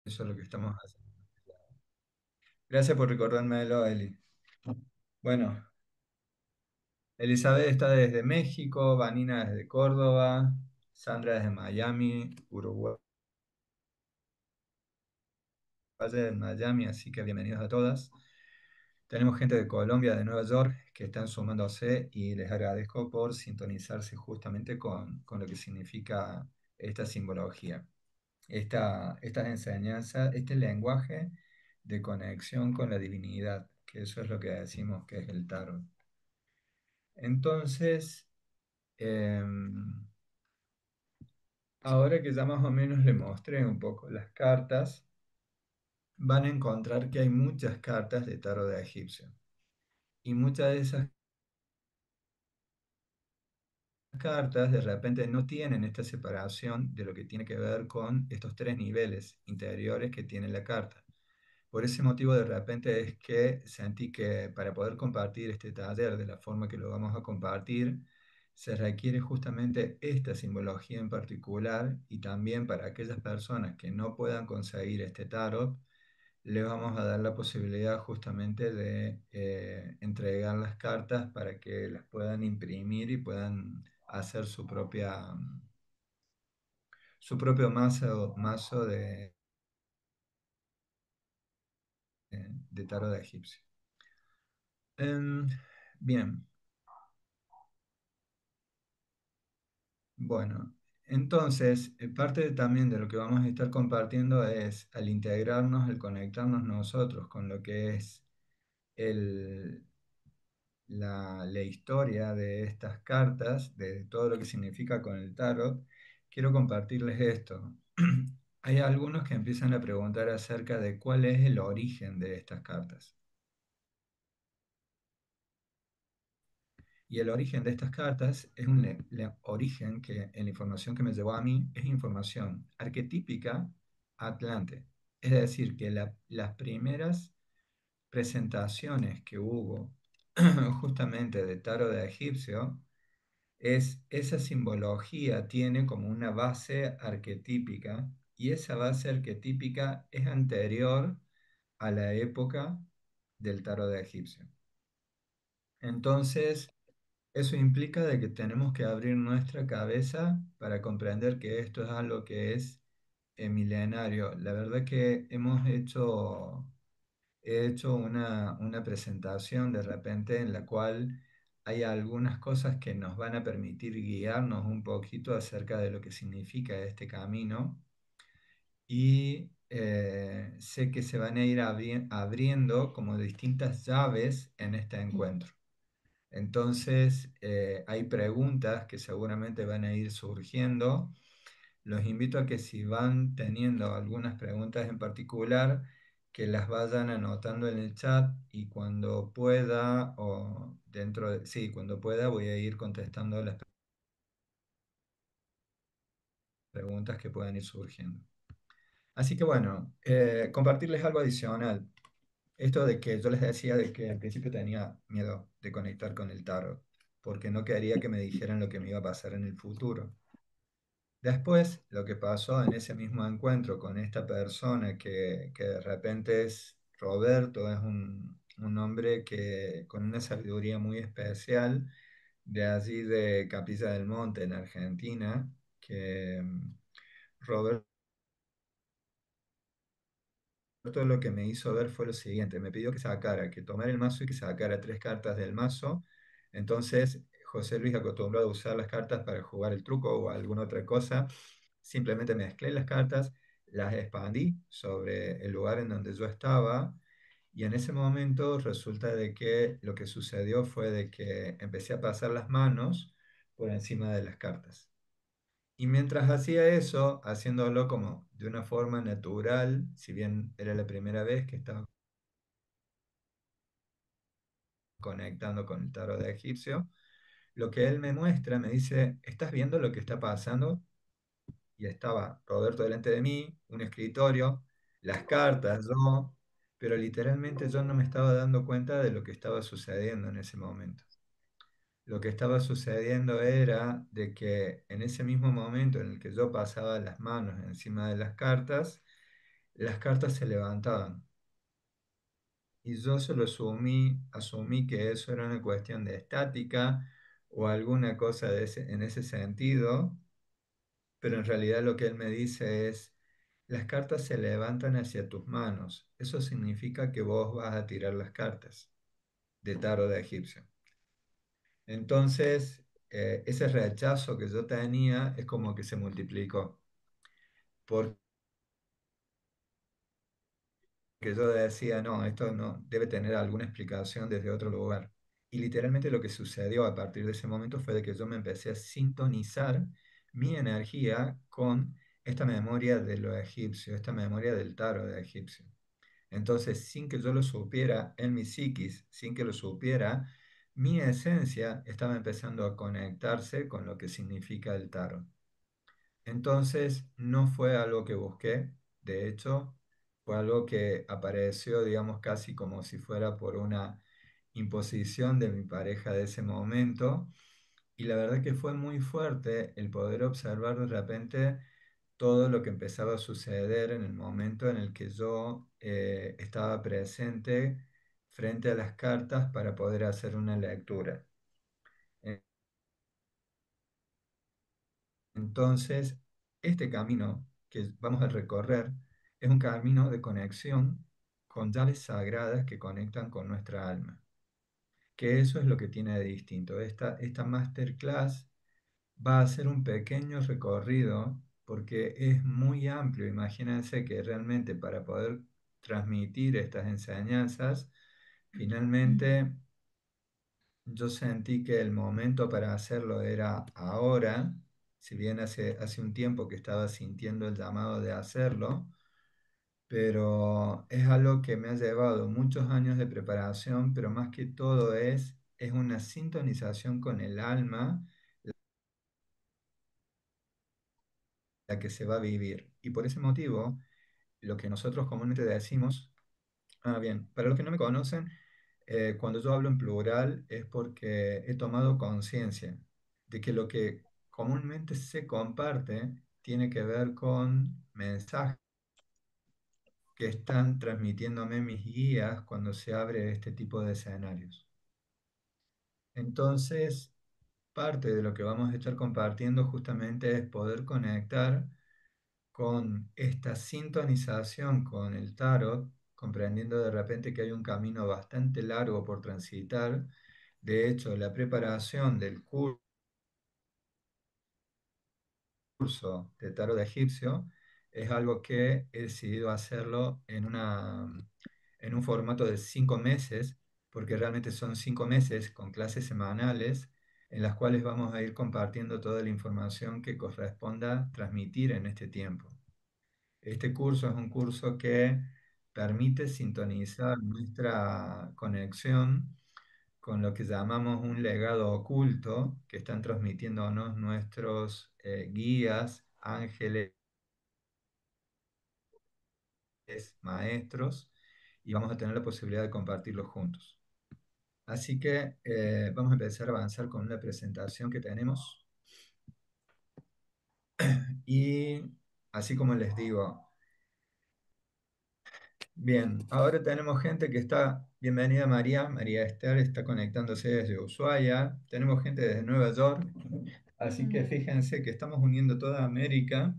Eso es lo que estamos haciendo. Gracias por recordármelo, Eli. Bueno, Elizabeth está desde México, Vanina desde Córdoba, Sandra desde Miami, Uruguay desde Miami, así que bienvenidos a todas. Tenemos gente de Colombia, de Nueva York, que están sumándose y les agradezco por sintonizarse justamente con lo que significa esta simbología, estas enseñanzas, este lenguaje de conexión con la divinidad, que eso es lo que decimos que es el tarot. Entonces, ahora que ya más o menos le mostré un poco las cartas, van a encontrar que hay muchas cartas de tarot de egipcio. Y muchas de esas cartas de repente no tienen esta separación de lo que tiene que ver con estos tres niveles interiores que tiene la carta. Por ese motivo, de repente es que sentí que para poder compartir este taller de la forma que lo vamos a compartir, se requiere justamente esta simbología en particular y también para aquellas personas que no puedan conseguir este tarot, les vamos a dar la posibilidad justamente de entregar las cartas para que las puedan imprimir y puedan hacer su propio mazo de tarot de egipcio. Em, Bien, bueno, entonces también de lo que vamos a estar compartiendo es al integrarnos, al conectarnos nosotros con lo que es el, la historia de estas cartas, de todo lo que significa con el tarot, quiero compartirles esto. Hay algunos que empiezan a preguntar acerca de cuál es el origen de estas cartas. Y el origen de estas cartas es un origen que en la información que me llegó a mí es información arquetípica atlante. Es decir, que las primeras presentaciones que hubo justamente de tarot de egipcio es esa simbología tiene como una base arquetípica y esa base arquetípica es anterior a la época del tarot de egipcio. Entonces, eso implica de que tenemos que abrir nuestra cabeza para comprender que esto es algo que es milenario. La verdad que he hecho una presentación de repente en la cual hay algunas cosas que nos van a permitir guiarnos un poquito acerca de lo que significa este camino y sé que se van a ir abriendo como distintas llaves en este encuentro. Entonces, hay preguntas que seguramente van a ir surgiendo. Los invito a que si van teniendo algunas preguntas en particular, que las vayan anotando en el chat y cuando pueda, o sí, cuando pueda, voy a ir contestando las preguntas que puedan ir surgiendo. Así que bueno, compartirles algo adicional. Esto de que yo les decía de que al principio tenía miedo de conectar con el tarot, porque no quería que me dijeran lo que me iba a pasar en el futuro. Después, lo que pasó en ese mismo encuentro con esta persona que de repente es Roberto, es un hombre que con una sabiduría muy especial de allí de Capilla del Monte en Argentina, que Roberto lo que me hizo ver fue lo siguiente, me pidió que tomara el mazo y que sacara tres cartas del mazo. Entonces, José Luis acostumbrado a usar las cartas para jugar el truco o alguna otra cosa. Simplemente mezclé las cartas, las expandí sobre el lugar en donde yo estaba y en ese momento resulta de que lo que sucedió fue de que empecé a pasar las manos por encima de las cartas. Y mientras hacía eso, haciéndolo como de una forma natural, si bien era la primera vez que estaba conectando con el tarot de egipcio, lo que él me muestra, me dice, ¿estás viendo lo que está pasando? Y estaba Roberto delante de mí, un escritorio, las cartas, yo, pero literalmente yo no me estaba dando cuenta de lo que estaba sucediendo en ese momento. Lo que estaba sucediendo era de que en ese mismo momento en el que yo pasaba las manos encima de las cartas, las cartas se levantaban. Y yo solo asumí que eso era una cuestión de estática o alguna cosa en ese sentido, pero en realidad lo que él me dice es, las cartas se levantan hacia tus manos. Eso significa que vos vas a tirar las cartas de tarot de egipcio. Entonces, ese rechazo que yo tenía es como que se multiplicó, porque yo decía, no, esto no debe tener alguna explicación desde otro lugar. Y literalmente lo que sucedió a partir de ese momento fue de que yo me empecé a sintonizar mi energía con esta memoria de lo egipcio, esta memoria del tarot de egipcio. Entonces, sin que yo lo supiera en mi psiquis, sin que lo supiera, mi esencia estaba empezando a conectarse con lo que significa el tarot. Entonces, no fue algo que busqué, de hecho, fue algo que apareció, digamos, casi como si fuera por una imposición de mi pareja de ese momento. Y la verdad que fue muy fuerte el poder observar de repente todo lo que empezaba a suceder en el momento en el que yo estaba presente frente a las cartas para poder hacer una lectura. Entonces, este camino que vamos a recorrer es un camino de conexión con llaves sagradas que conectan con nuestra alma, que eso es lo que tiene de distinto. Esta masterclass va a ser un pequeño recorrido porque es muy amplio. Imagínense que realmente para poder transmitir estas enseñanzas, finalmente yo sentí que el momento para hacerlo era ahora, si bien hace un tiempo que estaba sintiendo el llamado de hacerlo, pero es algo que me ha llevado muchos años de preparación, pero más que todo es una sintonización con el alma la que se va a vivir. Y por ese motivo, lo que nosotros comúnmente decimos, bien, para los que no me conocen, cuando yo hablo en plural es porque he tomado conciencia de que lo que comúnmente se comparte tiene que ver con mensajes que están transmitiéndome mis guías cuando se abre este tipo de escenarios. Entonces, parte de lo que vamos a estar compartiendo justamente es poder conectar con esta sintonización con el tarot, comprendiendo de repente que hay un camino bastante largo por transitar. De hecho, la preparación del curso de tarot egipcio es algo que he decidido hacerlo en un formato de 5 meses, porque realmente son 5 meses con clases semanales en las cuales vamos a ir compartiendo toda la información que corresponda transmitir en este tiempo. Este curso es un curso que permite sintonizar nuestra conexión con lo que llamamos un legado oculto que están transmitiéndonos nuestros guías, ángeles, maestros, y vamos a tener la posibilidad de compartirlo juntos. Así que vamos a empezar a avanzar con una presentación que tenemos y así como les digo, bien, ahora tenemos gente que está, bienvenida María Esther está conectándose desde Ushuaia, tenemos gente desde Nueva York, así que fíjense que estamos uniendo toda América,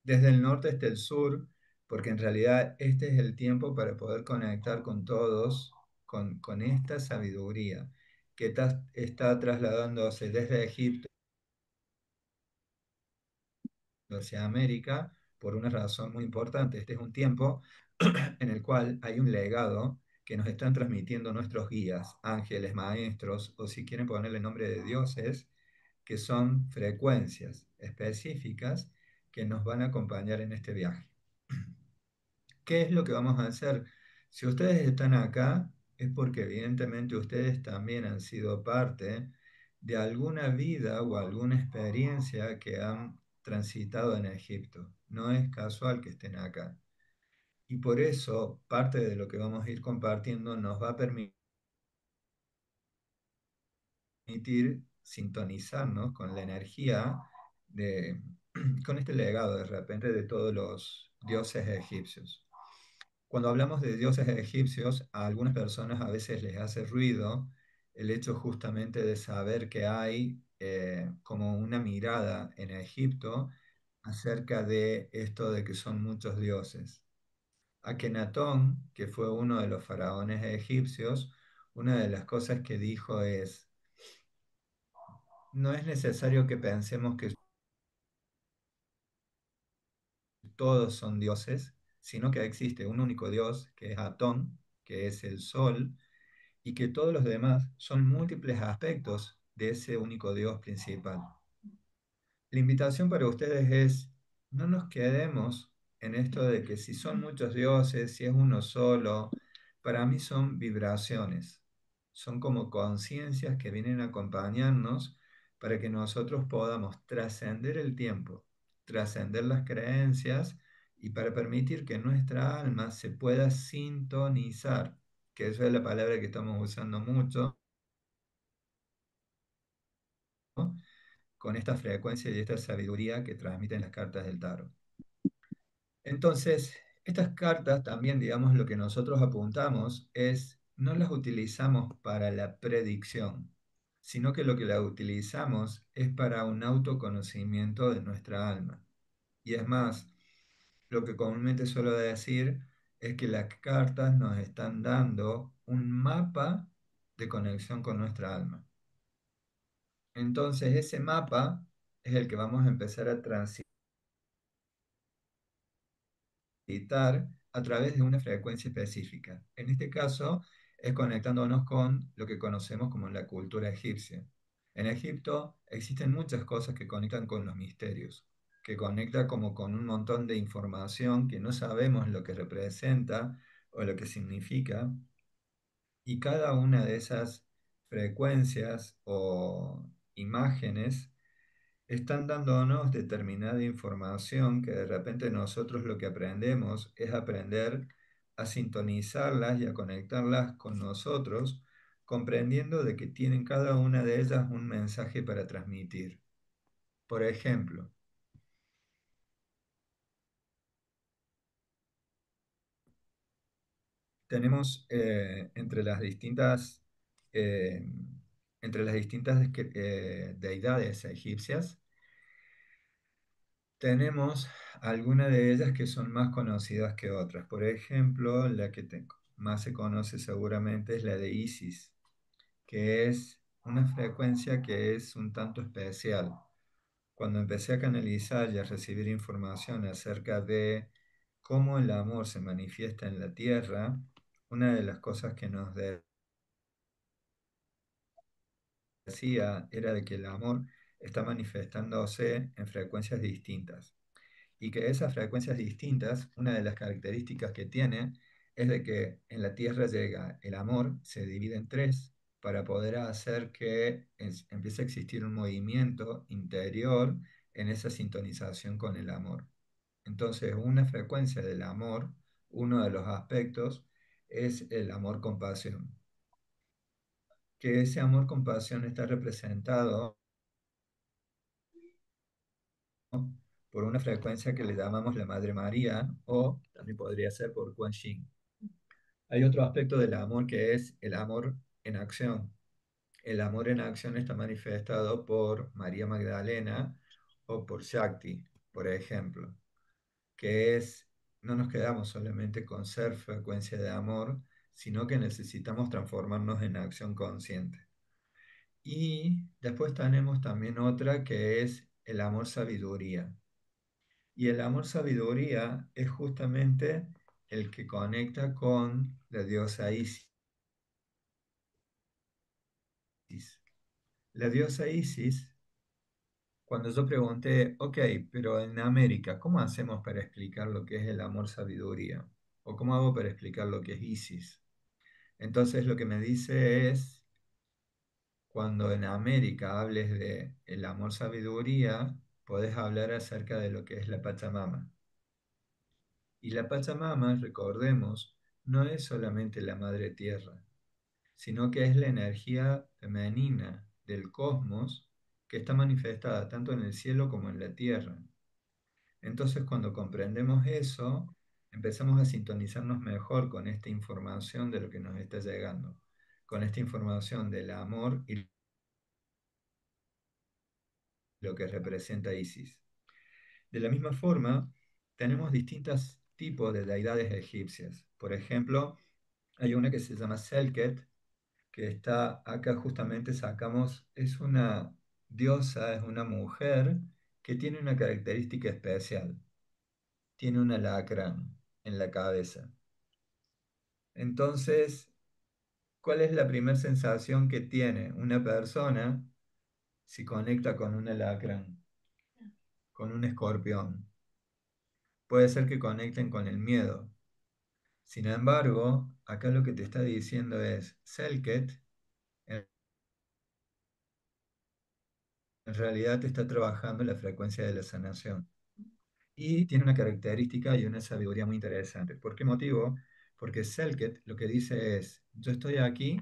desde el norte hasta el sur, porque en realidad este es el tiempo para poder conectar con todos, con esta sabiduría que está trasladándose desde Egipto hacia América por una razón muy importante. Este es un tiempo en el cual hay un legado que nos están transmitiendo nuestros guías, ángeles, maestros, o si quieren ponerle nombre de dioses, que son frecuencias específicas que nos van a acompañar en este viaje. ¿Qué es lo que vamos a hacer? Si ustedes están acá, es porque evidentemente ustedes también han sido parte de alguna vida o alguna experiencia que han transitado en Egipto. No es casual que estén acá. Y por eso parte de lo que vamos a ir compartiendo nos va a permitir sintonizarnos con la energía de, con este legado de repente de todos dioses egipcios. Cuando hablamos de dioses egipcios, a algunas personas a veces les hace ruido el hecho justamente de saber que hay como una mirada en Egipto acerca de esto de que son muchos dioses. Akenatón, que fue uno de los faraones egipcios, una de las cosas que dijo es, no es necesario que pensemos que todos son dioses, sino que existe un único dios, que es Atón, que es el sol, y que todos los demás son múltiples aspectos de ese único dios principal. La invitación para ustedes es, no nos quedemos en esto de que si son muchos dioses, si es uno solo, para mí son vibraciones, son como conciencias que vienen a acompañarnos para que nosotros podamos trascender el tiempo, trascender las creencias y para permitir que nuestra alma se pueda sintonizar, que esa es la palabra que estamos usando mucho, ¿no? Con esta frecuencia y esta sabiduría que transmiten las cartas del tarot. Entonces, estas cartas también, digamos, lo que nosotros apuntamos es, no las utilizamos para la predicción, sino que lo que las utilizamos es para un autoconocimiento de nuestra alma. Y es más, lo que comúnmente suelo decir es que las cartas nos están dando un mapa de conexión con nuestra alma. Entonces, ese mapa es el que vamos a empezar a transitar a través de una frecuencia específica. En este caso, es conectándonos con lo que conocemos como la cultura egipcia. En Egipto existen muchas cosas que conectan con los misterios, que conecta como con un montón de información que no sabemos lo que representa o lo que significa, y cada una de esas frecuencias o imágenes están dándonos determinada información que de repente nosotros lo que aprendemos es aprender a sintonizarlas y a conectarlas con nosotros, comprendiendo de que tienen cada una de ellas un mensaje para transmitir. Por ejemplo, tenemos eh, entre las distintas deidades egipcias, tenemos algunas de ellas que son más conocidas que otras. Por ejemplo, la que más se conoce seguramente es la de Isis, que es una frecuencia que es un tanto especial. Cuando empecé a canalizar y a recibir información acerca de cómo el amor se manifiesta en la tierra, una de las cosas que nos decía era de que el amor está manifestándose en frecuencias distintas. Y que esas frecuencias distintas, una de las características que tiene es de que en la Tierra llega el amor, se divide en tres para poder hacer que empiece a existir un movimiento interior en esa sintonización con el amor. Entonces, una frecuencia del amor, uno de los aspectos, es el amor-compasión. Que ese amor-compasión está representado, ¿no?, por una frecuencia que le llamamos la Madre María o también podría ser por Kuan Yin. Hay otro aspecto del amor que es el amor en acción. El amor en acción está manifestado por María Magdalena o por Shakti, por ejemplo, que es, no nos quedamos solamente con ser frecuencia de amor, sino que necesitamos transformarnos en acción consciente. Y después tenemos también otra que es el amor sabiduría. Y el amor sabiduría es justamente el que conecta con la diosa Isis. La diosa Isis, cuando yo pregunté, ok, pero en América, ¿cómo hacemos para explicar lo que es el amor sabiduría? ¿O cómo hago para explicar lo que es Isis? Entonces lo que me dice es, cuando en América hables de el amor sabiduría, podés hablar acerca de lo que es la Pachamama. Y la Pachamama, recordemos, no es solamente la madre tierra, sino que es la energía femenina del cosmos que está manifestada tanto en el cielo como en la tierra. Entonces, cuando comprendemos eso, empezamos a sintonizarnos mejor con esta información de lo que nos está llegando, con esta información del amor y lo que representa Isis. De la misma forma, tenemos distintos tipos de deidades egipcias. Por ejemplo, hay una que se llama Selket, que está acá justamente sacamos, es una diosa, es una mujer que tiene una característica especial, tiene un alacrán en la cabeza. Entonces, ¿cuál es la primera sensación que tiene una persona si conecta con un alacrán, con un escorpión? Puede ser que conecten con el miedo. Sin embargo, acá lo que te está diciendo es, Selket en realidad te está trabajando la frecuencia de la sanación. Y tiene una característica y una sabiduría muy interesante. ¿Por qué motivo? Porque Selket lo que dice es, yo estoy aquí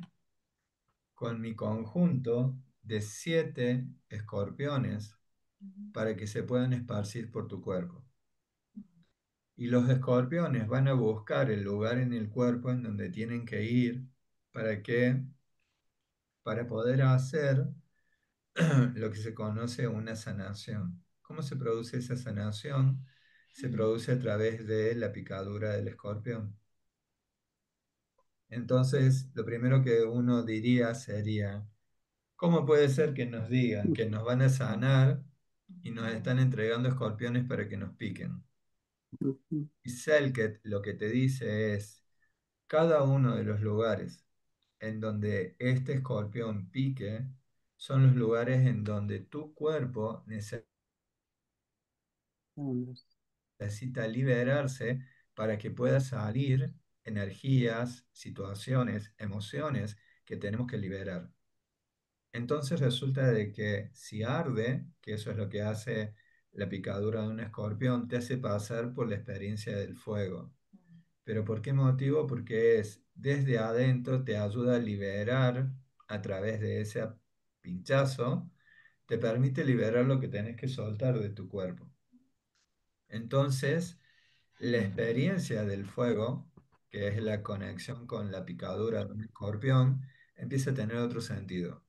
con mi conjunto de 7 escorpiones para que se puedan esparcir por tu cuerpo. Y los escorpiones van a buscar el lugar en el cuerpo en donde tienen que ir para que, para poder hacer lo que se conoce una sanación. ¿Cómo se produce esa sanación? Se produce a través de la picadura del escorpión. Entonces, lo primero que uno diría sería, ¿cómo puede ser que nos digan que nos van a sanar y nos están entregando escorpiones para que nos piquen? Y Selket lo que te dice es, cada uno de los lugares en donde este escorpión pique son los lugares en donde tu cuerpo necesita liberarse para que pueda salir energías, situaciones, emociones que tenemos que liberar. Entonces resulta de que si arde, que eso es lo que hace la picadura de un escorpión, te hace pasar por la experiencia del fuego. ¿Pero por qué motivo? Porque es desde adentro, te ayuda a liberar a través de ese pinchazo, te permite liberar lo que tenés que soltar de tu cuerpo. Entonces, la experiencia del fuego, que es la conexión con la picadura de un escorpión, empieza a tener otro sentido.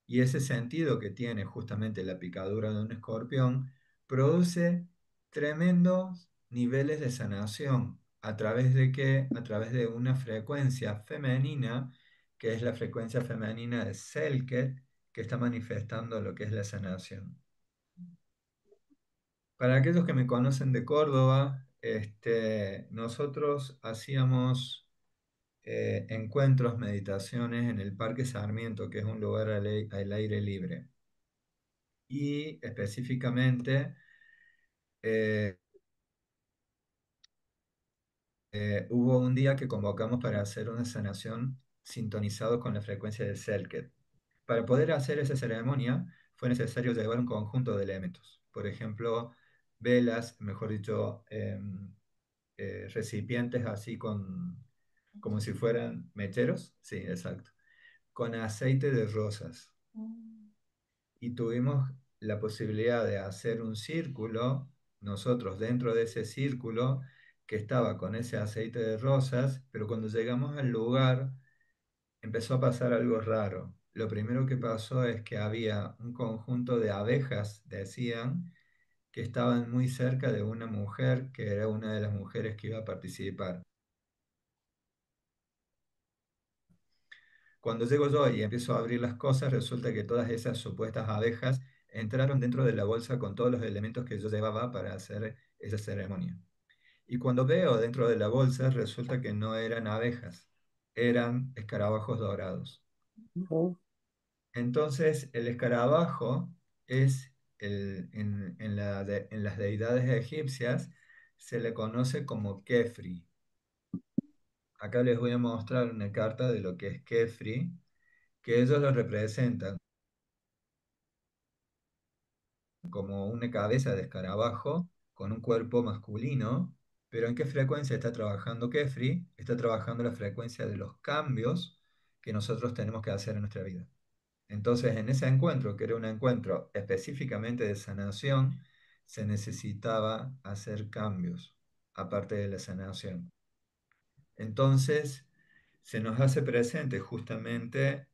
Y ese sentido que tiene justamente la picadura de un escorpión produce tremendos niveles de sanación. ¿A través de qué? A través de una frecuencia femenina, que es la frecuencia femenina de Selket, que está manifestando lo que es la sanación. Para aquellos que me conocen de Córdoba, nosotros hacíamos encuentros, meditaciones en el Parque Sarmiento, que es un lugar al aire libre. Y específicamente eh, hubo un día que convocamos para hacer una sanación sintonizado con la frecuencia de Selket. Para poder hacer esa ceremonia fue necesario llevar un conjunto de elementos, por ejemplo, velas, mejor dicho, recipientes así como si fueran mecheros, sí, exacto, con aceite de rosas. Y tuvimos la posibilidad de hacer un círculo, nosotros dentro de ese círculo que estaba con ese aceite de rosas, pero cuando llegamos al lugar empezó a pasar algo raro. Lo primero que pasó es que había un conjunto de abejas, decían, que estaban muy cerca de una mujer que era una de las mujeres que iba a participar. Cuando llego yo y empiezo a abrir las cosas, resulta que todas esas supuestas abejas entraron dentro de la bolsa con todos los elementos que yo llevaba para hacer esa ceremonia. Y cuando veo dentro de la bolsa, resulta que no eran abejas, eran escarabajos dorados. Entonces, el escarabajo es, en las deidades egipcias, se le conoce como Kefri. Acá les voy a mostrar una carta de lo que es Kefri, que ellos lo representan como una cabeza de escarabajo con un cuerpo masculino, pero ¿en qué frecuencia está trabajando Kefri? Está trabajando la frecuencia de los cambios que nosotros tenemos que hacer en nuestra vida. Entonces, en ese encuentro, que era un encuentro específicamente de sanación, se necesitaba hacer cambios, aparte de la sanación. Entonces, se nos hace presente justamente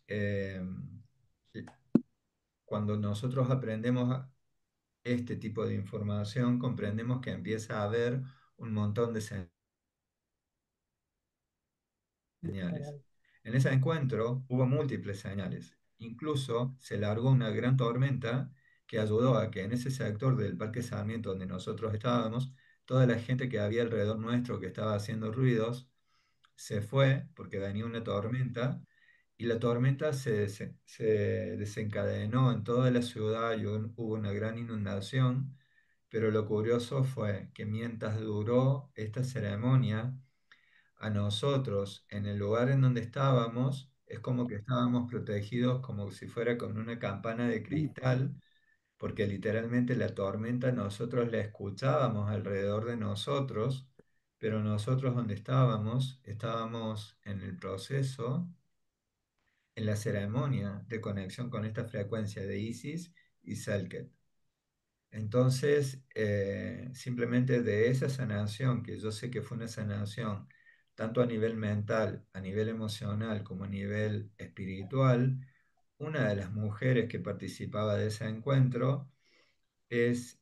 eh, cuando nosotros aprendemos este tipo de información, comprendemos que empieza a haber un montón de señales. En ese encuentro hubo múltiples señales. Incluso se largó una gran tormenta que ayudó a que en ese sector del Parque Sarmiento donde nosotros estábamos, toda la gente que había alrededor nuestro que estaba haciendo ruidos, se fue porque venía una tormenta y la tormenta se desencadenó en toda la ciudad y hubo una gran inundación, pero lo curioso fue que mientras duró esta ceremonia, a nosotros en el lugar en donde estábamos, es como que estábamos protegidos como si fuera con una campana de cristal, porque literalmente la tormenta nosotros la escuchábamos alrededor de nosotros, pero nosotros donde estábamos en el proceso, en la ceremonia de conexión con esta frecuencia de Isis y Selket. Entonces, simplemente de esa sanación, que yo sé que fue una sanación tanto a nivel mental, a nivel emocional, como a nivel espiritual, una de las mujeres que participaba de ese encuentro es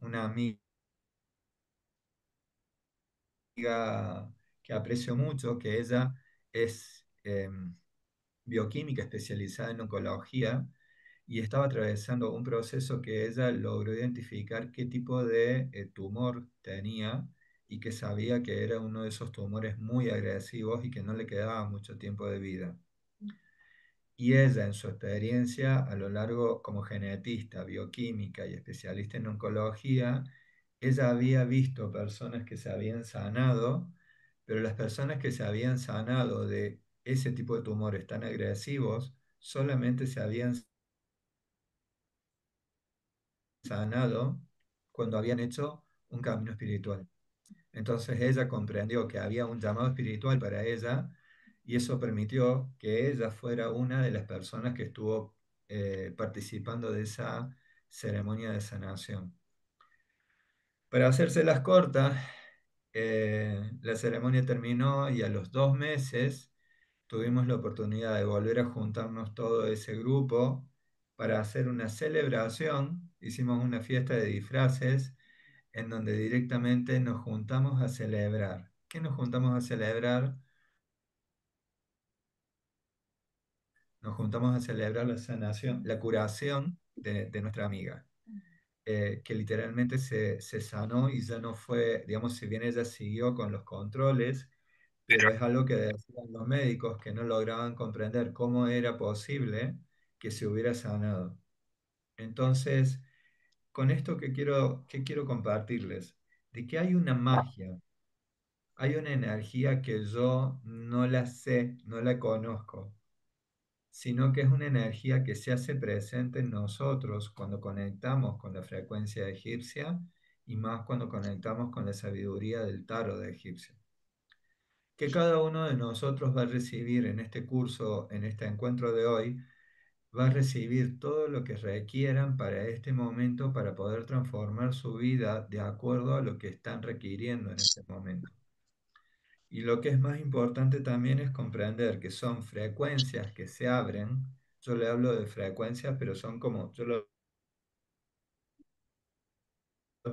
una amiga que aprecio mucho, que ella es bioquímica especializada en oncología y estaba atravesando un proceso que ella logró identificar qué tipo de tumor tenía y que sabía que era uno de esos tumores muy agresivos y que no le quedaba mucho tiempo de vida. Y ella, en su experiencia a lo largo como genetista, bioquímica y especialista en oncología, ella había visto personas que se habían sanado, pero las personas que se habían sanado de ese tipo de tumores tan agresivos solamente se habían sanado cuando habían hecho un camino espiritual. Entonces ella comprendió que había un llamado espiritual para ella y eso permitió que ella fuera una de las personas que estuvo participando de esa ceremonia de sanación. Para hacérselas cortas, la ceremonia terminó y a los 2 meses tuvimos la oportunidad de volver a juntarnos todo ese grupo para hacer una celebración. Hicimos una fiesta de disfraces en donde directamente nos juntamos a celebrar. ¿Qué nos juntamos a celebrar? Nos juntamos a celebrar la sanación, la curación de nuestra amiga, que literalmente se sanó y ya no fue, digamos, si bien ella siguió con los controles, pero es algo que decían los médicos que no lograban comprender cómo era posible que se hubiera sanado. Entonces, con esto que quiero compartirles, de que hay una magia, hay una energía que yo no la sé, no la conozco, sino que es una energía que se hace presente en nosotros cuando conectamos con la frecuencia egipcia y más cuando conectamos con la sabiduría del tarot de egipcio. Que cada uno de nosotros va a recibir en este curso, en este encuentro de hoy, va a recibir todo lo que requieran para este momento para poder transformar su vida de acuerdo a lo que están requiriendo en este momento. Y lo que es más importante también es comprender que son frecuencias que se abren. Yo le hablo de frecuencias, pero son como, yo los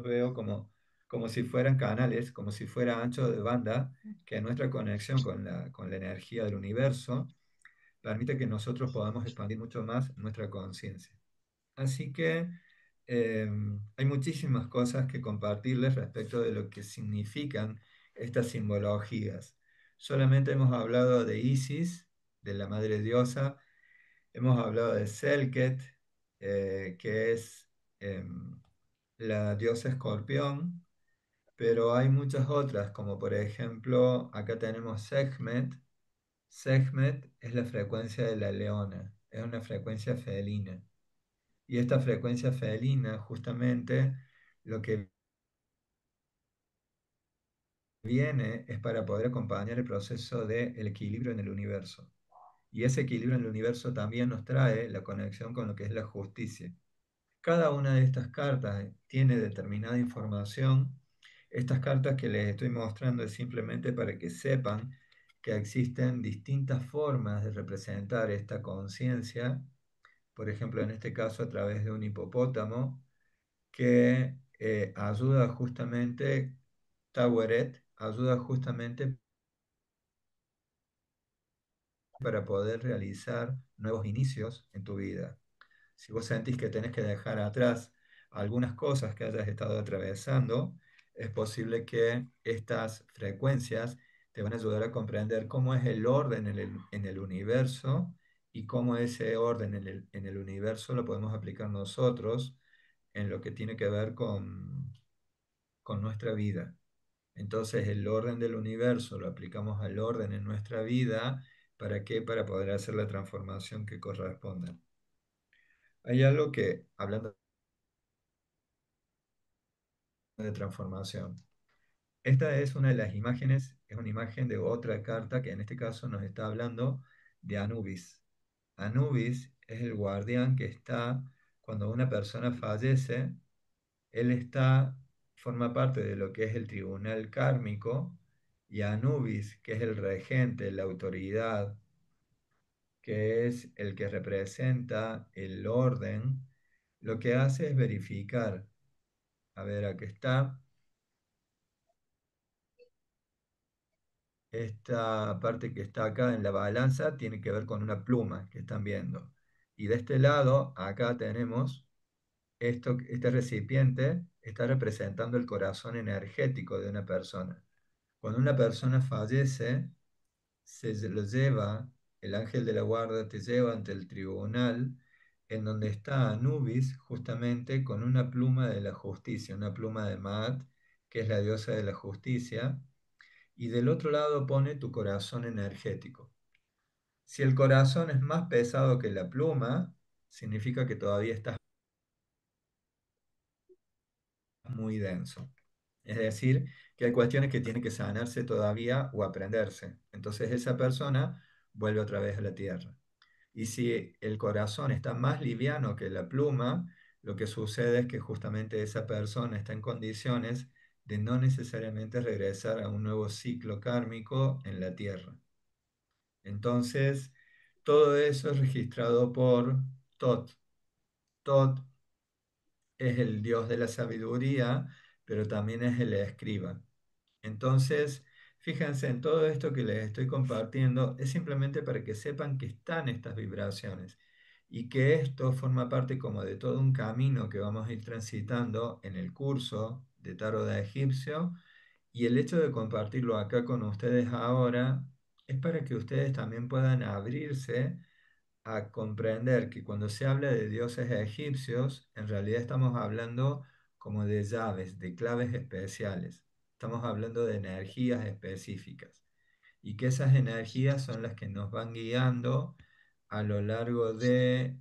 veo como si fueran canales, como si fuera ancho de banda, que nuestra conexión con la energía del universo permite que nosotros podamos expandir mucho más nuestra conciencia. Así que eh, hay muchísimas cosas que compartirles respecto de lo que significan estas simbologías. Solamente hemos hablado de Isis, de la madre diosa, hemos hablado de Selket, que es la diosa escorpión, pero hay muchas otras, como por ejemplo, acá tenemos Sekhmet. Sekhmet es la frecuencia de la leona, es una frecuencia felina. Y esta frecuencia felina, justamente, lo que viene es para poder acompañar el proceso del equilibrio en el universo. Y ese equilibrio en el universo también nos trae la conexión con lo que es la justicia. Cada una de estas cartas tiene determinada información. Estas cartas que les estoy mostrando es simplemente para que sepan que existen distintas formas de representar esta conciencia. Por ejemplo, en este caso a través de un hipopótamo que ayuda justamente, Taweret, ayuda justamente para poder realizar nuevos inicios en tu vida. Si vos sentís que tenés que dejar atrás algunas cosas que hayas estado atravesando, es posible que estas frecuencias te van a ayudar a comprender cómo es el orden en el universo y cómo ese orden en el universo lo podemos aplicar nosotros en lo que tiene que ver con nuestra vida. Entonces el orden del universo lo aplicamos al orden en nuestra vida. ¿Para qué? Para poder hacer la transformación que corresponda. Hay algo que, hablando de transformación, esta es una de las imágenes, es una imagen de otra carta que en este caso nos está hablando de Anubis. Anubis es el guardián que está cuando una persona fallece, él está, forma parte de lo que es el tribunal kármico, y Anubis, que es el regente, la autoridad, que es el que representa el orden, lo que hace es verificar, a ver, aquí está, esta parte que está acá en la balanza tiene que ver con una pluma que están viendo. Y de este lado, acá tenemos este recipiente, está representando el corazón energético de una persona. Cuando una persona fallece, lo lleva, el ángel de la guarda te lleva ante el tribunal, en donde está Anubis, justamente con una pluma de la justicia, una pluma de Maat, que es la diosa de la justicia, y del otro lado pone tu corazón energético. Si el corazón es más pesado que la pluma, significa que todavía estás muy denso. Es decir, que hay cuestiones que tienen que sanarse todavía o aprenderse. Entonces esa persona vuelve otra vez a la tierra. Y si el corazón está más liviano que la pluma, lo que sucede es que justamente esa persona está en condiciones de no necesariamente regresar a un nuevo ciclo kármico en la tierra. Entonces, todo eso es registrado por Tot. Tot es el dios de la sabiduría, pero también es el escriba. Entonces, fíjense en todo esto que les estoy compartiendo, es simplemente para que sepan que están estas vibraciones y que esto forma parte como de todo un camino que vamos a ir transitando en el curso de Tarot de Egipcio, y el hecho de compartirlo acá con ustedes ahora es para que ustedes también puedan abrirse a comprender que cuando se habla de dioses egipcios, en realidad estamos hablando como de llaves, de claves especiales. Estamos hablando de energías específicas y que esas energías son las que nos van guiando a lo largo de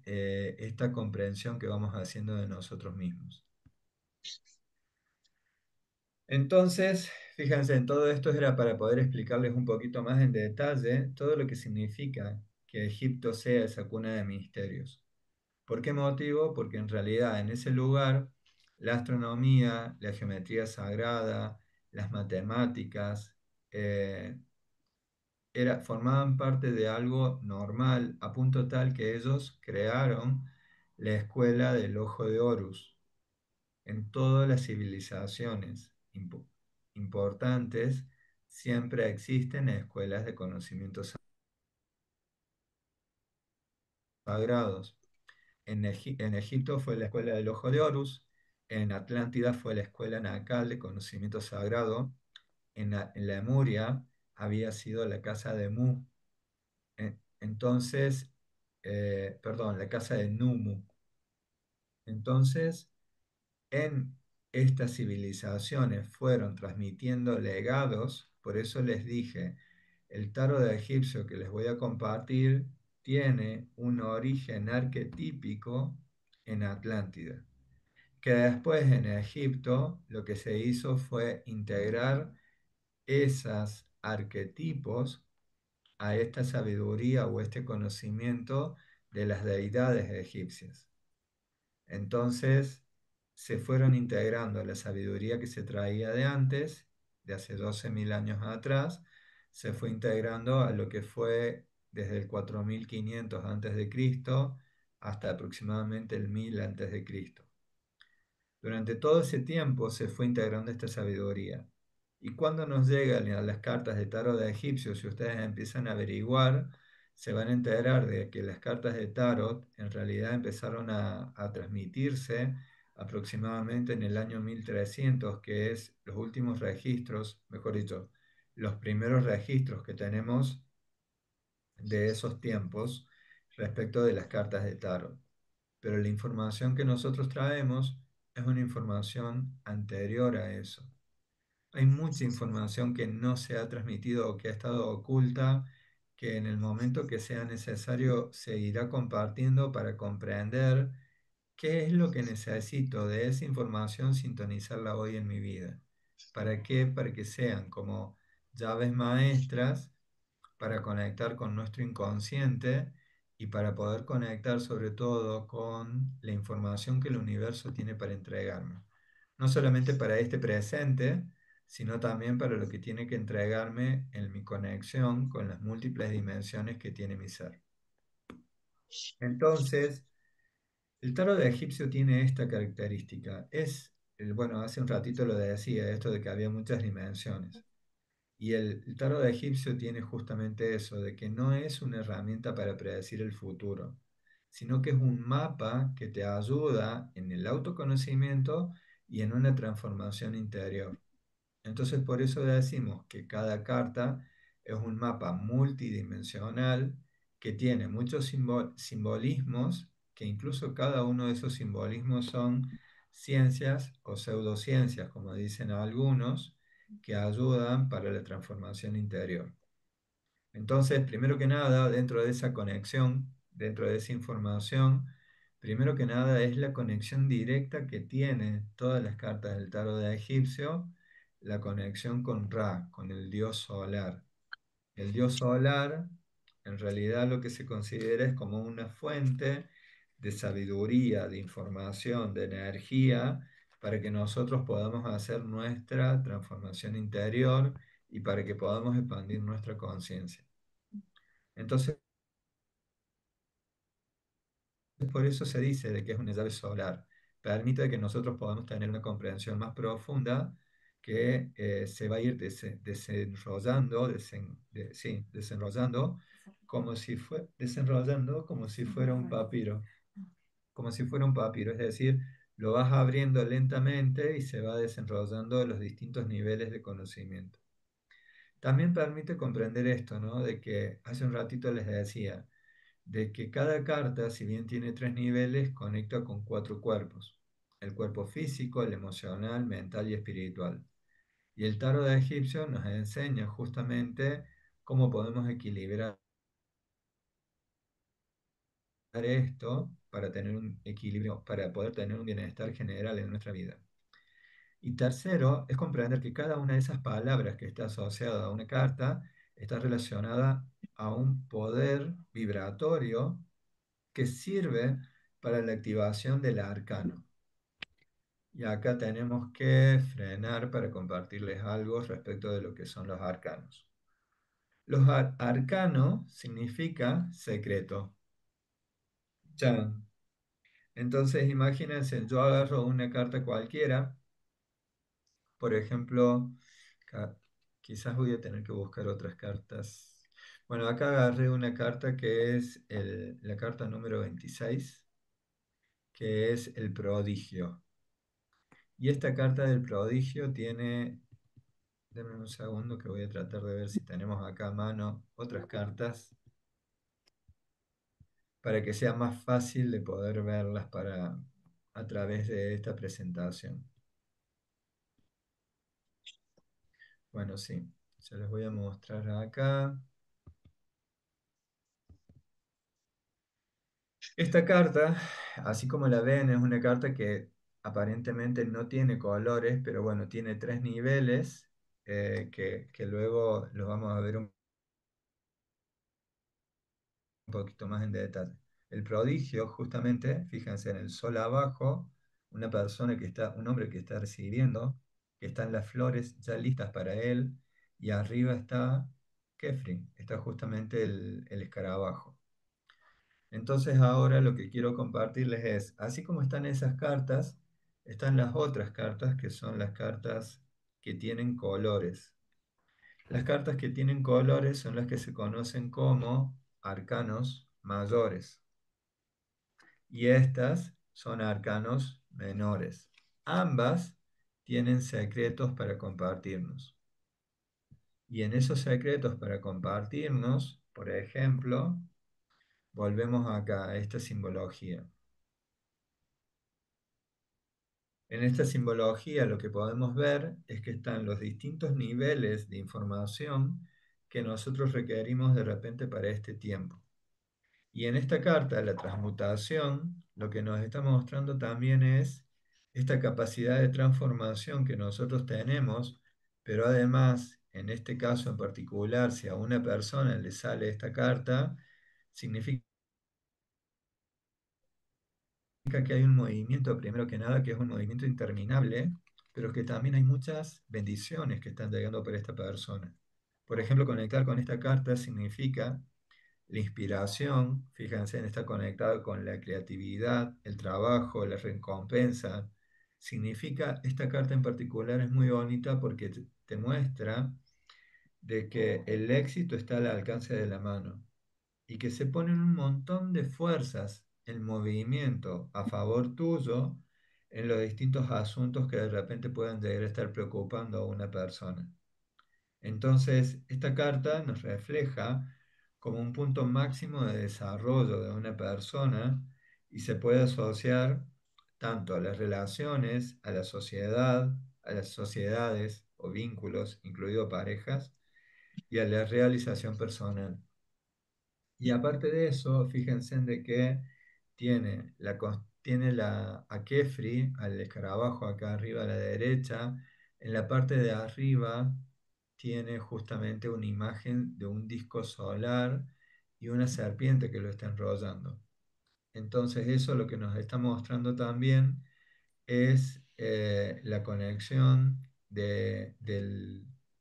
esta comprensión que vamos haciendo de nosotros mismos. Entonces, fíjense, en todo esto era para poder explicarles un poquito más en detalle todo lo que significa que Egipto sea esa cuna de misterios. ¿Por qué motivo? Porque en realidad en ese lugar la astronomía, la geometría sagrada, las matemáticas, eh, formaban parte de algo normal, a punto tal que ellos crearon la escuela del ojo de Horus. En todas las civilizaciones importantes siempre existen escuelas de conocimientos sagrados. En Egipto fue la escuela del ojo de Horus, en Atlántida fue la escuela nacal de conocimiento sagrado, en Lemuria había sido la casa de Mu, entonces, perdón, la casa de Numu. Entonces, en estas civilizaciones fueron transmitiendo legados, por eso les dije, el tarot de egipcio que les voy a compartir tiene un origen arquetípico en Atlántida, que después en Egipto lo que se hizo fue integrar esos arquetipos a esta sabiduría o este conocimiento de las deidades egipcias. Entonces se fueron integrando a la sabiduría que se traía de antes, de hace 12.000 años atrás, se fue integrando a lo que fue desde el 4500 antes de Cristo hasta aproximadamente el 1000 antes de Cristo. Durante todo ese tiempo se fue integrando esta sabiduría. Y cuando nos llegan a las cartas de tarot de egipcios, si ustedes empiezan a averiguar, se van a enterar de que las cartas de tarot en realidad empezaron a transmitirse aproximadamente en el año 1300, que es los últimos registros, mejor dicho, los primeros registros que tenemos de esos tiempos respecto de las cartas de tarot. Pero la información que nosotros traemos es una información anterior a eso. Hay mucha información que no se ha transmitido o que ha estado oculta, que en el momento que sea necesario se irá compartiendo para comprender qué es lo que necesito de esa información sintonizarla hoy en mi vida. ¿Para qué? Para que sean como llaves maestras para conectar con nuestro inconsciente y para poder conectar sobre todo con la información que el universo tiene para entregarme. No solamente para este presente, sino también para lo que tiene que entregarme en mi conexión con las múltiples dimensiones que tiene mi ser. Entonces, el tarot de egipcio tiene esta característica. Bueno, hace un ratito lo decía, esto de que había muchas dimensiones. Y el tarot egipcio tiene justamente eso, de que no es una herramienta para predecir el futuro, sino que es un mapa que te ayuda en el autoconocimiento y en una transformación interior. Entonces, por eso decimos que cada carta es un mapa multidimensional que tiene muchos simbolismos, que incluso cada uno de esos simbolismos son ciencias o pseudociencias, como dicen algunos, que ayudan para la transformación interior. Entonces, primero que nada, dentro de esa conexión, dentro de esa información, primero que nada es la conexión directa que tienen todas las cartas del tarot de egipcio, la conexión con Ra, con el dios solar. El dios solar, en realidad lo que se considera es como una fuente de sabiduría, de información, de energía, para que nosotros podamos hacer nuestra transformación interior y para que podamos expandir nuestra conciencia. Entonces, por eso se dice de que es una llave solar. Permite que nosotros podamos tener una comprensión más profunda que se va a ir desenrollando, sí, desenrollando desenrollando como si fuera un papiro, como si fuera un papiro, es decir, lo vas abriendo lentamente y se va desenrollando los distintos niveles de conocimiento. También permite comprender esto, ¿no? De que hace un ratito les decía, de que cada carta, si bien tiene tres niveles, conecta con cuatro cuerpos: el cuerpo físico, el emocional, mental y espiritual. Y el tarot de egipcio nos enseña justamente cómo podemos equilibrar esto para tener un equilibrio, para poder tener un bienestar general en nuestra vida. Y tercero, es comprender que cada una de esas palabras que está asociada a una carta está relacionada a un poder vibratorio que sirve para la activación del arcano. Y acá tenemos que frenar para compartirles algo respecto de lo que son los arcanos. Los arcano significa secreto. Chan. Entonces, imagínense, yo agarro una carta cualquiera, por ejemplo, ca- quizás voy a tener que buscar otras cartas. Bueno, acá agarré una carta que es la carta número 26, que es el prodigio. Y esta carta del prodigio tiene, denme un segundo que voy a tratar de ver si tenemos acá a mano otras cartas para que sea más fácil de poder verlas a través de esta presentación. Bueno, sí, se les voy a mostrar acá. Esta carta, así como la ven, es una carta que aparentemente no tiene colores, pero bueno, tiene tres niveles que luego los vamos a ver un poquito más en detalle. El prodigio, justamente, fíjense en el sol abajo, una persona que está, un hombre que está recibiendo, que están las flores ya listas para él, y arriba está Kefri, está justamente el escarabajo. Entonces ahora lo que quiero compartirles es, así como están esas cartas, están las otras cartas que son las cartas que tienen colores. Las cartas que tienen colores son las que se conocen como arcanos mayores y estas son arcanos menores. Ambas tienen secretos para compartirnos. Y en esos secretos para compartirnos, por ejemplo, volvemos acá a esta simbología. En esta simbología lo que podemos ver es que están los distintos niveles de información que nosotros requerimos de repente para este tiempo. Y en esta carta, la transmutación, lo que nos está mostrando también es esta capacidad de transformación que nosotros tenemos, pero además, en este caso en particular, si a una persona le sale esta carta, significa que hay un movimiento, primero que nada, que es un movimiento interminable, pero que también hay muchas bendiciones que están llegando para esta persona. Por ejemplo, conectar con esta carta significa la inspiración, fíjense, está conectado con la creatividad, el trabajo, la recompensa. Significa, esta carta en particular es muy bonita porque te muestra de que el éxito está al alcance de la mano y que se ponen un montón de fuerzas en movimiento a favor tuyo en los distintos asuntos que de repente puedan llegar a estar preocupando a una persona. Entonces, esta carta nos refleja como un punto máximo de desarrollo de una persona y se puede asociar tanto a las relaciones, a la sociedad, a las sociedades o vínculos, incluido parejas, y a la realización personal. Y aparte de eso, fíjense en de que tiene a Kefri, al escarabajo acá arriba a la derecha, en la parte de arriba tiene justamente una imagen de un disco solar y una serpiente que lo está enrollando. Entonces eso lo que nos está mostrando también es la conexión de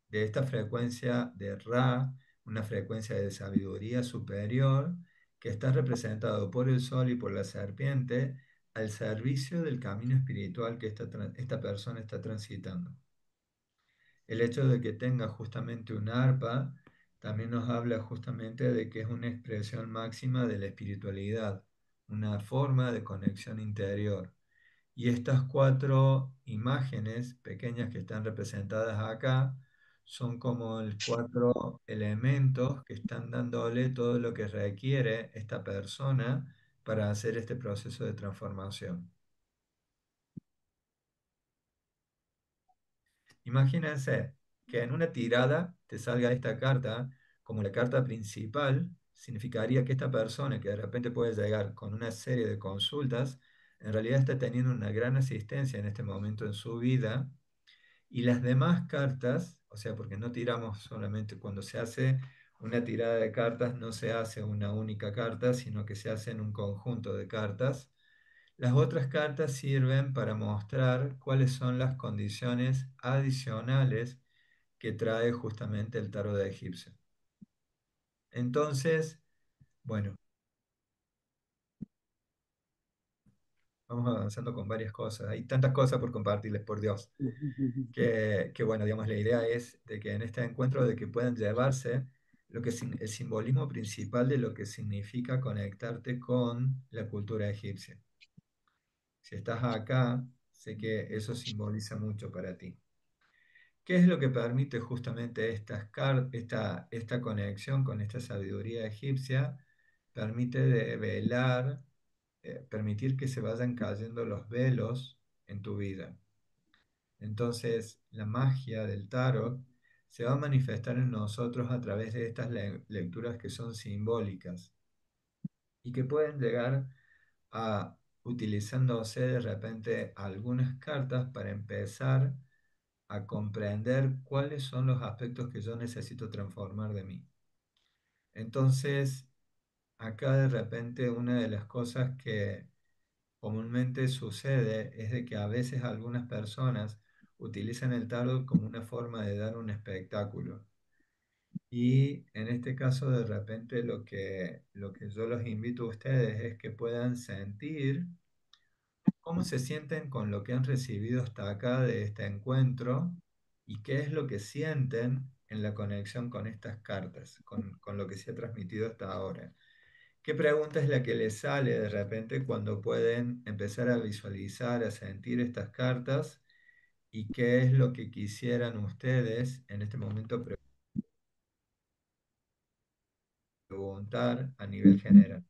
esta frecuencia de Ra, una frecuencia de sabiduría superior, que está representado por el sol y por la serpiente al servicio del camino espiritual que esta persona está transitando. El hecho de que tenga justamente un arpa también nos habla justamente de que es una expresión máxima de la espiritualidad, una forma de conexión interior. Y estas cuatro imágenes pequeñas que están representadas acá son como los cuatro elementos que están dándole todo lo que requiere esta persona para hacer este proceso de transformación. Imagínense que en una tirada te salga esta carta como la carta principal, significaría que esta persona que de repente puede llegar con una serie de consultas, en realidad está teniendo una gran asistencia en este momento en su vida. Y las demás cartas, o sea, porque no tiramos solamente cuando se hace una tirada de cartas, no se hace una única carta, sino que se hace en un conjunto de cartas. Las otras cartas sirven para mostrar cuáles son las condiciones adicionales que trae justamente el tarot de egipcio. Entonces, bueno, vamos avanzando con varias cosas. Hay tantas cosas por compartirles, por Dios. Bueno, digamos, la idea es de que en este encuentro de que puedan llevarse el simbolismo principal de lo que significa conectarte con la cultura egipcia. Si estás acá, sé que eso simboliza mucho para ti. ¿Qué es lo que permite justamente esta conexión con esta sabiduría egipcia? Permite develar, permitir que se vayan cayendo los velos en tu vida. Entonces, la magia del tarot se va a manifestar en nosotros a través de estas lecturas que son simbólicas y que pueden llegar a utilizándose de repente algunas cartas para empezar a comprender cuáles son los aspectos que yo necesito transformar de mí. Entonces, acá de repente una de las cosas que comúnmente sucede es de que a veces algunas personas utilizan el tarot como una forma de dar un espectáculo. Y en este caso, de repente, lo que yo los invito a ustedes es que puedan sentir cómo se sienten con lo que han recibido hasta acá de este encuentro y qué es lo que sienten en la conexión con estas cartas, con lo que se ha transmitido hasta ahora. ¿Qué pregunta es la que les sale de repente cuando pueden empezar a visualizar, a sentir estas cartas y qué es lo que quisieran ustedes en este momento preguntar a nivel general?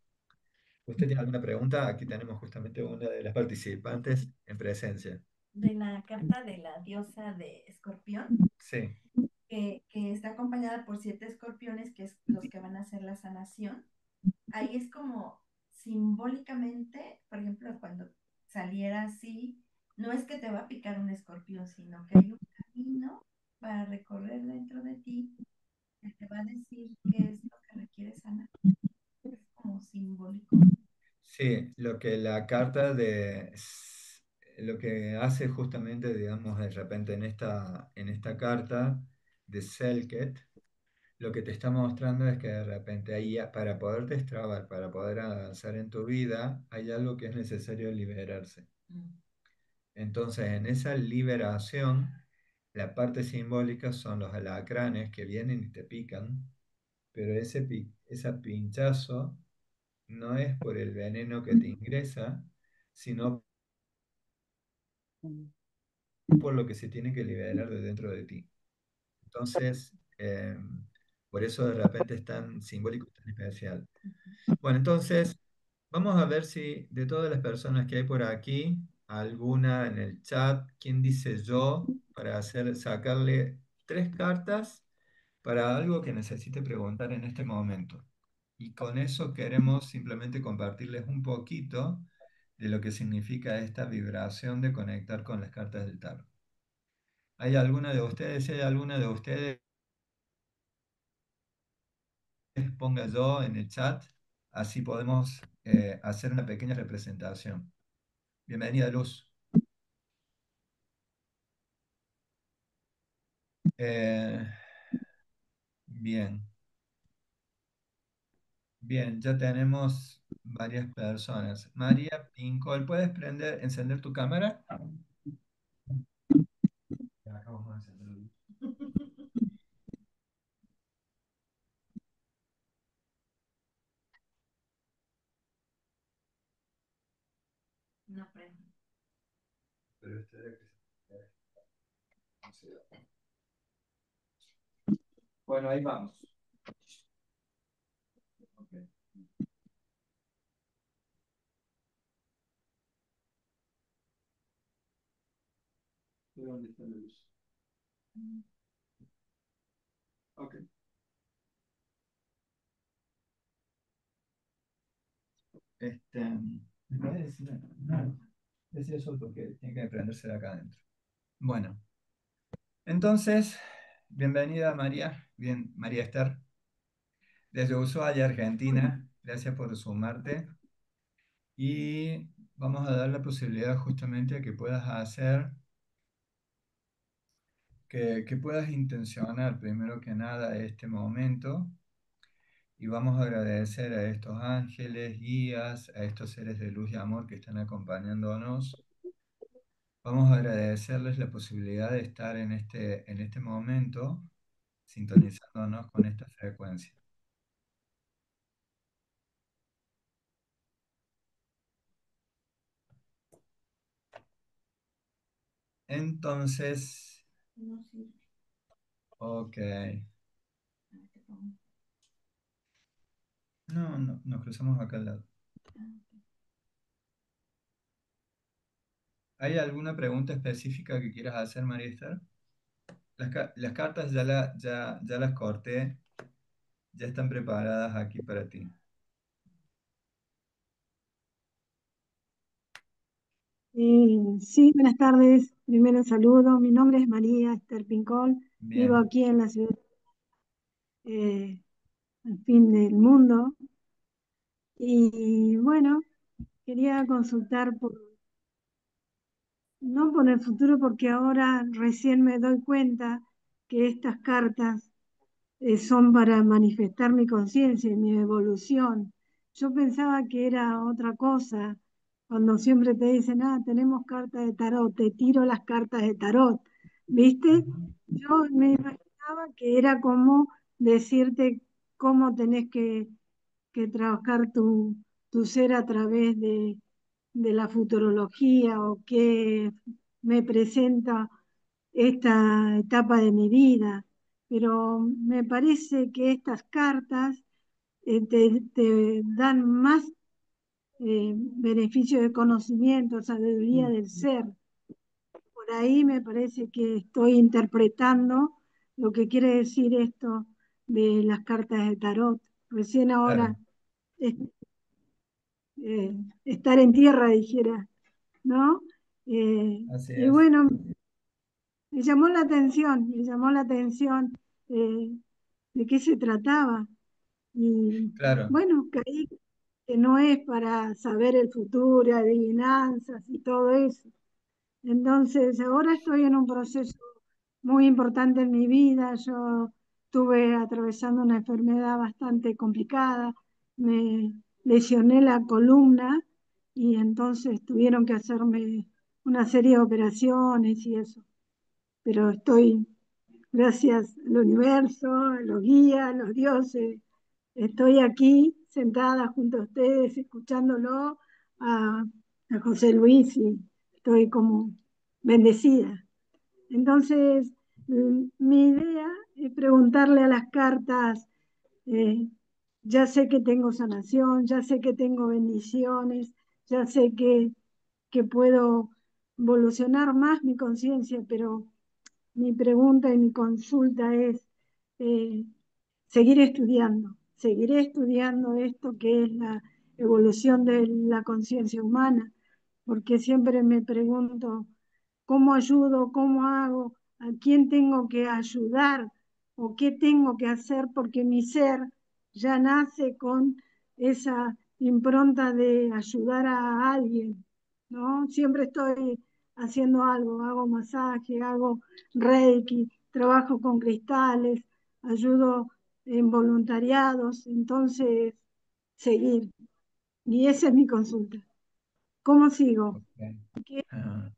¿Usted tiene alguna pregunta? Aquí tenemos justamente una de las participantes en presencia. De la carta de la diosa de Escorpión, Sí, que está acompañada por 7 escorpiones, que es los que van a hacer la sanación. Ahí es como simbólicamente, por ejemplo, cuando saliera así, no es que te va a picar un escorpión, sino que hay un camino para recorrer dentro de ti que te va a decir qué es lo que requiere sanar. Es como simbólico. sí, lo que la carta lo que hace justamente, digamos, de repente en esta carta de Selket, lo que te está mostrando es que de repente ahí, para poder destrabar, para poder avanzar en tu vida, hay algo que es necesario liberarse. Mm. Entonces, en esa liberación, la parte simbólica son los alacranes que vienen y te pican, pero ese pinchazo no es por el veneno que te ingresa, sino por lo que se tiene que liberar de dentro de ti. Entonces, por eso de repente es tan simbólico, tan especial. Bueno, entonces, vamos a ver si de todas las personas que hay por aquí, alguna en el chat, ¿quién dice yo para sacarle 3 cartas para algo que necesite preguntar en este momento? Y con eso queremos simplemente compartirles un poquito de lo que significa esta vibración de conectar con las cartas del tarot. ¿Hay alguna de ustedes? Si hay alguna de ustedes, ponga yo en el chat, así podemos hacer una pequeña representación. Bienvenida, Luz. Eh, bien, bien, ya tenemos varias personas. María Pincol, ¿puedes encender tu cámara? Ya, acá vamos a encender la luz. No prendo. Pero este era que no se da. Bueno, ahí vamos. Ok. ¿De dónde está la luz? Ok. ¿Me puedes decir? No, decía eso porque tiene que prenderse de acá adentro. Bueno, entonces, bienvenida María, bien, María Esther, desde Ushuaia, Argentina. Gracias por sumarte. Y vamos a dar la posibilidad justamente a que puedas hacer, que puedas intencionar primero que nada este momento. Y vamos a agradecer a estos ángeles, guías, a estos seres de luz y amor que están acompañándonos. Vamos a agradecerles la posibilidad de estar en este momento sintonizándonos con esta frecuencia. Entonces, No sirve. ok. A ver, te pongo. No, no, nos cruzamos acá al lado. Ah, ¿Hay alguna pregunta específica que quieras hacer, María Esther? Las cartas ya las corté, ya están preparadas aquí para ti. Sí, buenas tardes. Primero saludo. Mi nombre es María Esther Pincol. Vivo Bien, aquí en la ciudad, al fin del mundo. Y bueno, quería consultar no por el futuro, porque ahora recién me doy cuenta que estas cartas son para manifestar mi conciencia y mi evolución. Yo pensaba que era otra cosa, cuando siempre te dicen, ah, tenemos cartas de tarot, te tiro las cartas de tarot, ¿viste? Ujú. Yo me imaginaba que era como decirte cómo tenés que trabajar tu ser a través de la futurología o qué me presenta esta etapa de mi vida, pero me parece que estas cartas te dan más beneficio de conocimiento, sabiduría del ser. Por ahí me parece que estoy interpretando lo que quiere decir esto de las cartas de tarot. Recién ahora Claro, es- eh, estar en tierra, dijera, ¿no? así Y es. bueno, me llamó la atención eh, de qué se trataba. Y Claro, bueno, creí que no es para saber el futuro, adivinanzas y todo eso. Entonces, ahora estoy en un proceso muy importante en mi vida. Yo estuve atravesando una enfermedad bastante complicada. Me lesioné la columna y entonces tuvieron que hacerme una serie de operaciones y eso. Pero estoy, gracias al universo, a los guías, a los dioses, estoy aquí sentada junto a ustedes, escuchándolo a, a José Luis y estoy como bendecida. Entonces, mi idea es preguntarle a las cartas, eh, ya sé que tengo sanación, ya sé que tengo bendiciones, ya sé que puedo evolucionar más mi conciencia, pero mi pregunta y mi consulta es, eh, seguiré estudiando esto que es la evolución de la conciencia humana, porque siempre me pregunto, ¿cómo ayudo? ¿Cómo hago? ¿A quién tengo que ayudar? ¿O qué tengo que hacer? Porque mi ser ya nace con esa impronta de ayudar a alguien, ¿no? Siempre estoy haciendo algo, hago masaje, hago reiki, trabajo con cristales, ayudo en voluntariados, entonces seguir. Y esa es mi consulta. ¿Cómo sigo? ok. Ah,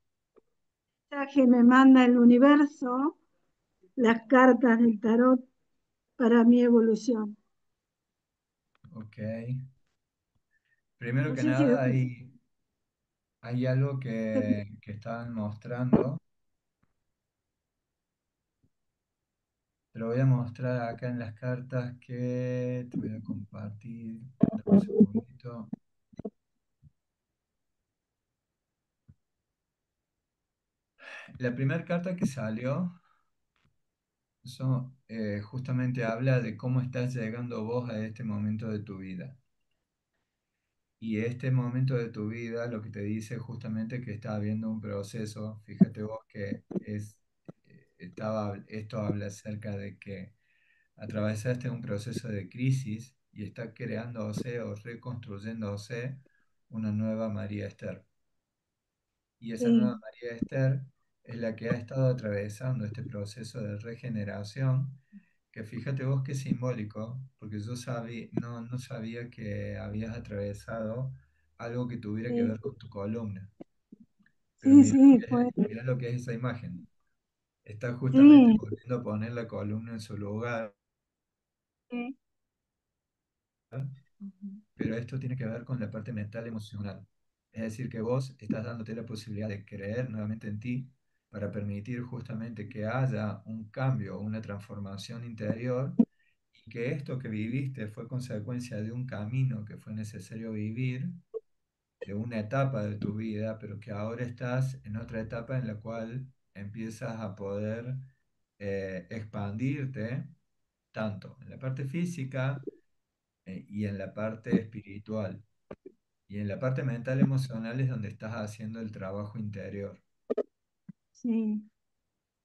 ¿Qué mensaje me manda el universo, las cartas del tarot para mi evolución? ok. Primero No que sé si nada, hay algo que estaban mostrando. Te lo voy a mostrar acá en las cartas que te voy a compartir. Dame un segundito. La primera carta que salió, eso justamente habla de cómo estás llegando vos a este momento de tu vida. Y este momento de tu vida lo que te dice justamente que está habiendo un proceso. Fíjate vos que esto habla acerca de que atravesaste un proceso de crisis y está creándose o reconstruyéndose una nueva María Esther. Y esa nueva sí, María Esther es la que ha estado atravesando este proceso de regeneración, que fíjate vos qué simbólico, porque no sabía que habías atravesado algo que tuviera que sí, ver con tu columna. Pero sí, sí, fue, mira lo que es esa imagen. Está justamente sí, volviendo a poner la columna en su lugar, sí, pero esto tiene que ver con la parte mental emocional. Es decir, que vos estás dándote la posibilidad de creer nuevamente en ti para permitir justamente que haya un cambio, una transformación interior y que esto que viviste fue consecuencia de un camino que fue necesario vivir, de una etapa de tu vida, pero que ahora estás en otra etapa en la cual empiezas a poder expandirte tanto en la parte física y en la parte espiritual. Y en la parte mental emocional es donde estás haciendo el trabajo interior. sí,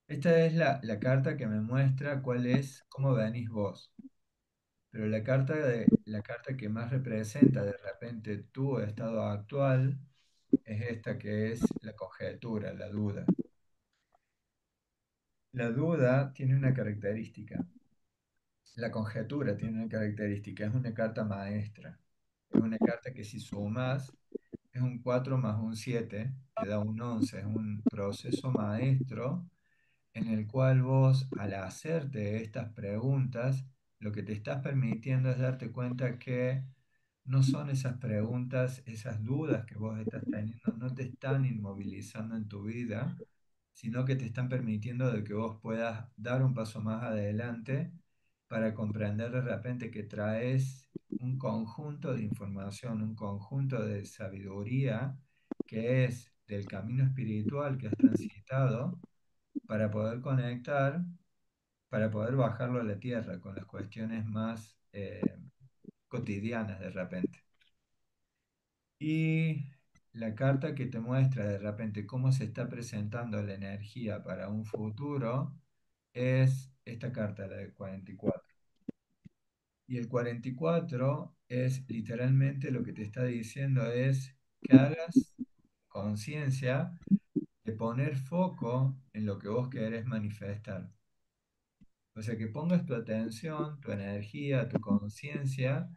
Esta es la carta que me muestra cuál es, cómo venís vos. Pero la carta que más representa de repente tu estado actual es esta que es la conjetura, la duda. La duda tiene una característica. La conjetura tiene una característica, es una carta maestra. Es una carta que si sumas es un 4 más un 7 te da un 11. Es un proceso maestro en el cual vos, al hacerte estas preguntas, lo que te estás permitiendo es darte cuenta que no son esas preguntas, esas dudas que vos estás teniendo, no te están inmovilizando en tu vida, sino que te están permitiendo de que vos puedas dar un paso más adelante para comprender de repente que traes un conjunto de información, un conjunto de sabiduría que es del camino espiritual que has transitado para poder conectar, para poder bajarlo a la tierra con las cuestiones más cotidianas de repente. Y la carta que te muestra de repente cómo se está presentando la energía para un futuro es esta carta, la de 44. Y el 44 es literalmente lo que te está diciendo es que hagas conciencia de poner foco en lo que vos querés manifestar. O sea, que pongas tu atención, tu energía, tu conciencia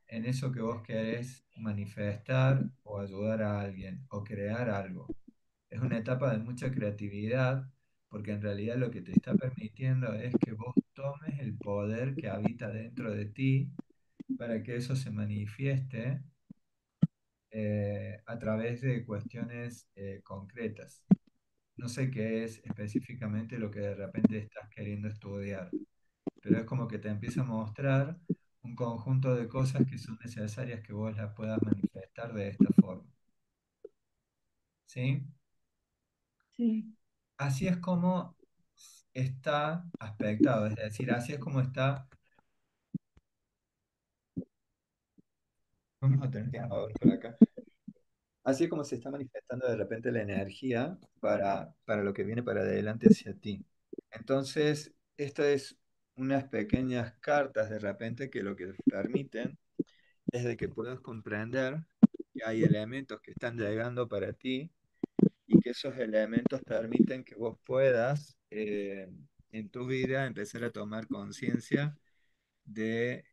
en eso que vos querés manifestar o ayudar a alguien o crear algo. Es una etapa de mucha creatividad porque en realidad lo que te está permitiendo es que vos tomes el poder que habita dentro de ti para que eso se manifieste a través de cuestiones concretas. No sé qué es específicamente lo que de repente estás queriendo estudiar, pero es como que te empieza a mostrar un conjunto de cosas que son necesarias que vos las puedas manifestar de esta forma. ¿Sí? Sí, Así es como está aspectado, es decir, así es como está. Vamos a tener que grabar por acá. Así es como se está manifestando de repente la energía para lo que viene para adelante hacia ti. Entonces, esto es unas pequeñas cartas de repente que lo que permiten es de que puedas comprender que hay elementos que están llegando para ti y que esos elementos permiten que vos puedas en tu vida empezar a tomar conciencia de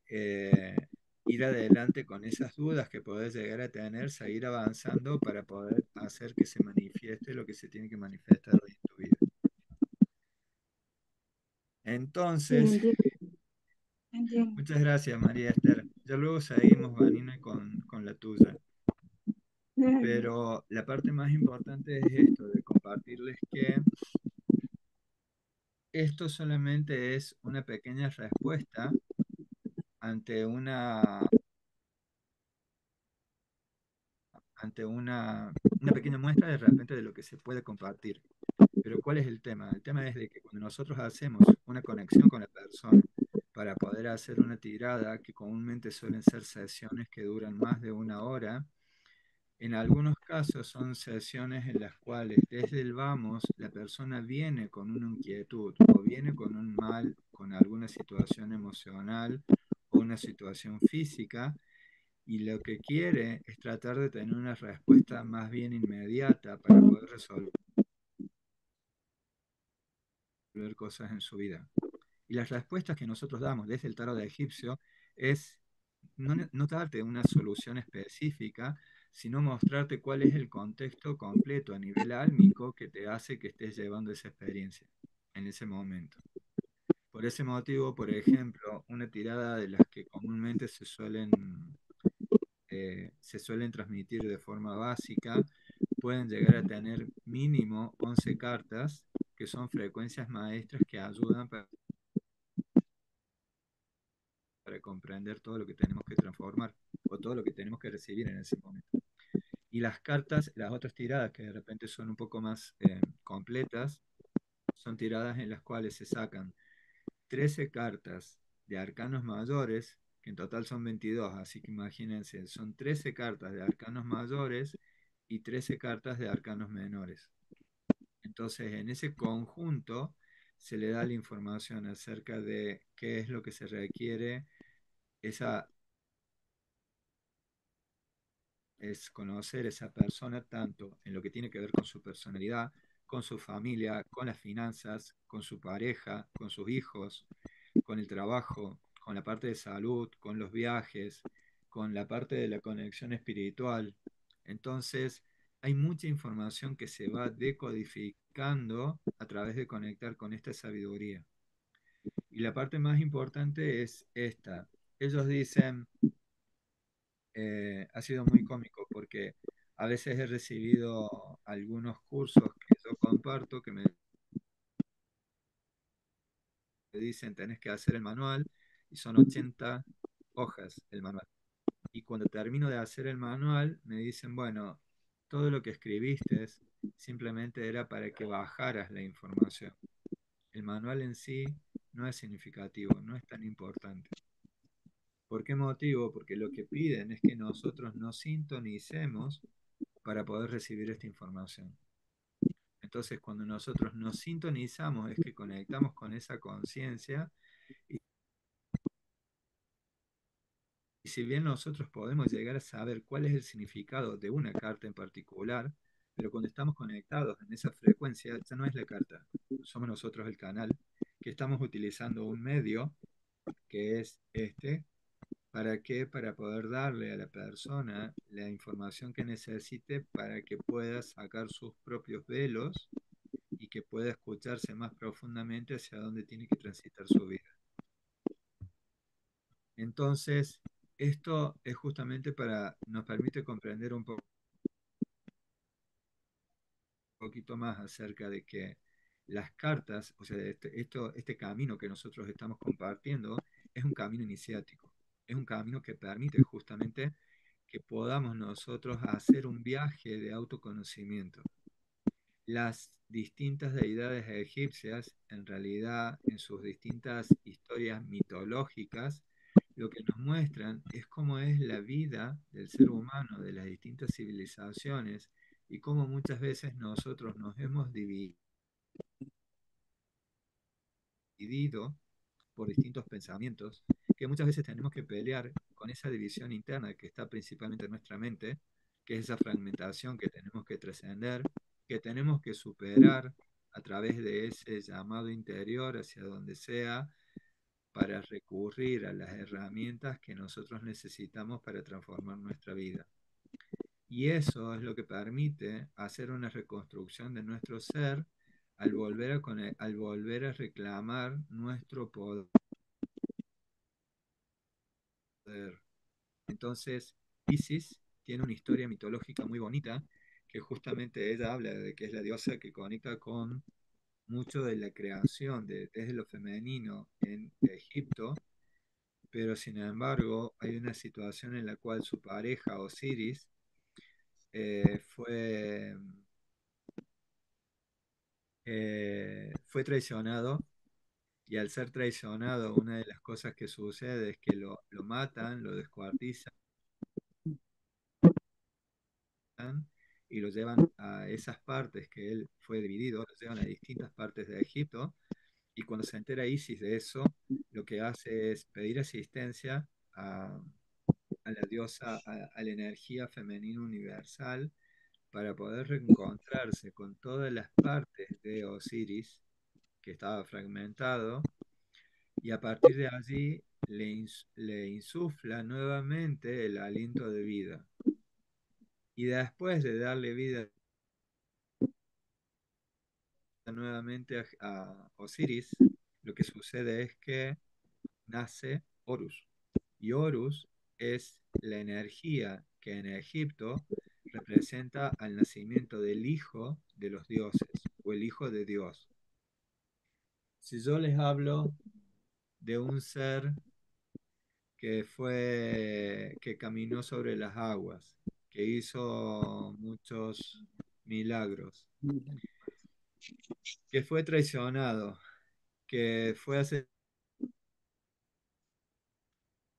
ir adelante con esas dudas que podés llegar a tener, seguir avanzando para poder hacer que se manifieste lo que se tiene que manifestar hoy en tu vida. sí, Entonces, entiendo, entiendo. muchas gracias María Esther. Ya luego seguimos, Vanina, con la tuya. Bien, Pero la parte más importante es esto, de compartirles que esto solamente es una pequeña respuesta ante una pequeña muestra de repente de lo que se puede compartir. Pero ¿cuál es el tema? El tema es de que cuando nosotros hacemos una conexión con la persona para poder hacer una tirada, que comúnmente suelen ser sesiones que duran más de una hora, en algunos casos son sesiones en las cuales desde el vamos la persona viene con una inquietud o viene con un mal, con alguna situación emocional o una situación física y lo que quiere es tratar de tener una respuesta más bien inmediata para poder resolver cosas en su vida. Y las respuestas que nosotros damos desde el tarot de egipcio es no darte una solución específica, sino mostrarte cuál es el contexto completo a nivel álmico que te hace que estés llevando esa experiencia en ese momento. Por ese motivo, por ejemplo, una tirada de las que comúnmente se suelen transmitir de forma básica, pueden llegar a tener mínimo 11 cartas, que son frecuencias maestras que ayudan para comprender todo lo que tenemos que transformar o todo lo que tenemos que recibir en ese momento. Y las cartas, las otras tiradas que de repente son un poco más completas, son tiradas en las cuales se sacan 13 cartas de arcanos mayores, que en total son 22, así que imagínense, son 13 cartas de arcanos mayores y 13 cartas de arcanos menores. Entonces, en ese conjunto se le da la información acerca de qué es lo que se requiere esa es conocer esa persona tanto en lo que tiene que ver con su personalidad, con su familia, con las finanzas, con su pareja, con sus hijos, con el trabajo, con la parte de salud, con los viajes, con la parte de la conexión espiritual. Entonces, hay mucha información que se va decodificando a través de conectar con esta sabiduría. Y la parte más importante es esta. Ellos dicen, ha sido muy cómico porque a veces he recibido algunos cursos que yo comparto que me dicen tenés que hacer el manual y son 80 hojas el manual. Y cuando termino de hacer el manual me dicen, bueno, todo lo que escribiste simplemente era para que bajaras la información. El manual en sí no es significativo, no es tan importante. ¿Por qué motivo? Porque lo que piden es que nosotros nos sintonicemos para poder recibir esta información. Entonces, cuando nosotros nos sintonizamos, es que conectamos con esa conciencia y si bien nosotros podemos llegar a saber cuál es el significado de una carta en particular, pero cuando estamos conectados en esa frecuencia, ya no es la carta, somos nosotros el canal, que estamos utilizando un medio que es este. ¿Para qué? Para poder darle a la persona la información que necesite para que pueda sacar sus propios velos y que pueda escucharse más profundamente hacia dónde tiene que transitar su vida. Entonces, esto es justamente nos permite comprender un poquito más acerca de que las cartas, o sea, este camino que nosotros estamos compartiendo, es un camino iniciático, es un camino que permite justamente que podamos nosotros hacer un viaje de autoconocimiento. Las distintas deidades egipcias, en realidad, en sus distintas historias mitológicas, lo que nos muestran es cómo es la vida del ser humano, de las distintas civilizaciones, y cómo muchas veces nosotros nos hemos dividido por distintos pensamientos, que muchas veces tenemos que pelear con esa división interna que está principalmente en nuestra mente, que es esa fragmentación que tenemos que trascender, que tenemos que superar a través de ese llamado interior hacia donde sea, para recurrir a las herramientas que nosotros necesitamos para transformar nuestra vida. Y eso es lo que permite hacer una reconstrucción de nuestro ser al volver a reclamar nuestro poder. Entonces, Isis tiene una historia mitológica muy bonita, que justamente ella habla de que es la diosa que conecta con mucho de la creación desde lo femenino en Egipto, pero sin embargo hay una situación en la cual su pareja Osiris fue traicionado, y al ser traicionado una de las cosas que sucede es que lo matan, lo descuartizan y lo llevan a esas partes que él fue dividido, lo llevan a distintas partes de Egipto, y cuando se entera Isis de eso, lo que hace es pedir asistencia a la diosa, a la energía femenina universal, para poder reencontrarse con todas las partes de Osiris que estaba fragmentado, y a partir de allí le insufla nuevamente el aliento de vida. Y después de darle vida nuevamente a Osiris, lo que sucede es que nace Horus. Y Horus es la energía que en Egipto representa al nacimiento del hijo de los dioses o el hijo de Dios. Si yo les hablo de un ser que caminó sobre las aguas, que hizo muchos milagros, que fue traicionado, que fue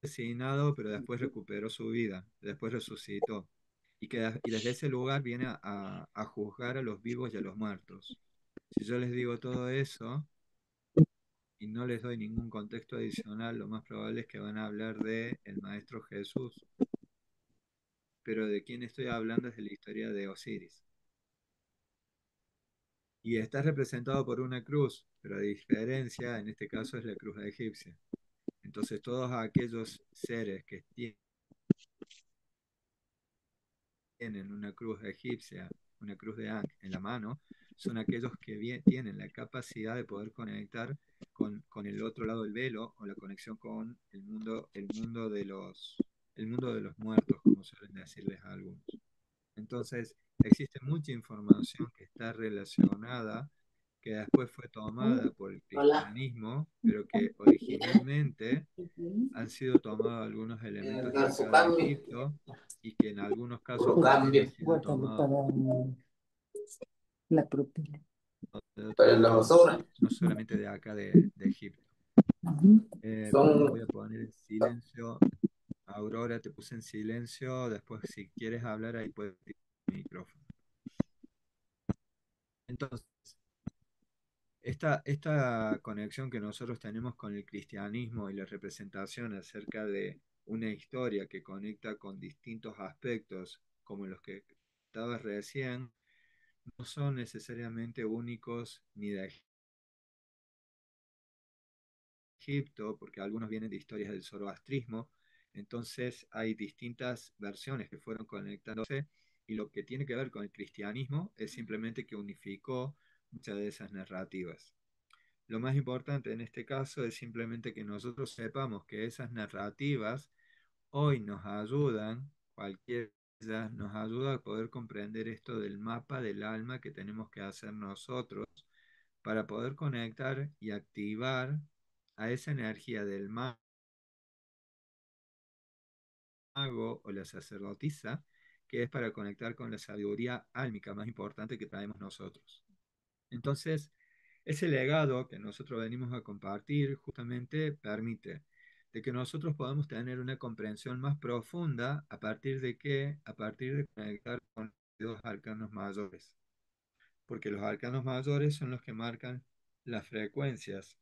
asesinado, pero después recuperó su vida, después resucitó. Y desde ese lugar viene a juzgar a los vivos y a los muertos. Si yo les digo todo eso, y no les doy ningún contexto adicional, lo más probable es que van a hablar de el Maestro Jesús, pero de quién estoy hablando es de la historia de Osiris. Y está representado por una cruz, pero a diferencia, en este caso es la cruz egipcia. Entonces todos aquellos seres que tienen una cruz egipcia, una cruz de Ankh en la mano, son aquellos que tienen la capacidad de poder conectar con el otro lado del velo o la conexión con el mundo de los muertos, como suelen decirles a algunos. Entonces, existe mucha información que está relacionada, que después fue tomada por el Hola. cristianismo, pero que originalmente han sido tomados algunos elementos de Dar su acá de cambio, Egipto y que en algunos puro casos también cambio. han sido Guárdalo tomados para la propina. de Pero otros la lados, basura no solamente de acá de Egipto. Ujú. Te son voy a poner en silencio. Aurora, te puse en silencio. Después, si quieres hablar, ahí puedes tirar el micrófono. Entonces, esta conexión que nosotros tenemos con el cristianismo y la representación acerca de una historia que conecta con distintos aspectos, como los que estabas recién, no son necesariamente únicos ni de Egipto, porque algunos vienen de historias del zoroastrismo, entonces hay distintas versiones que fueron conectándose y lo que tiene que ver con el cristianismo es simplemente que unificó muchas de esas narrativas. Lo más importante en este caso es simplemente que nosotros sepamos que esas narrativas hoy nos ayudan, cualquiera de ellas nos ayuda a poder comprender esto del mapa del alma que tenemos que hacer nosotros para poder conectar y activar a esa energía del mago o la sacerdotisa, que es para conectar con la sabiduría álmica más importante que traemos nosotros. Entonces, ese legado que nosotros venimos a compartir justamente permite de que nosotros podamos tener una comprensión más profunda a partir de qué, a partir de conectar con los arcanos mayores, porque los arcanos mayores son los que marcan las frecuencias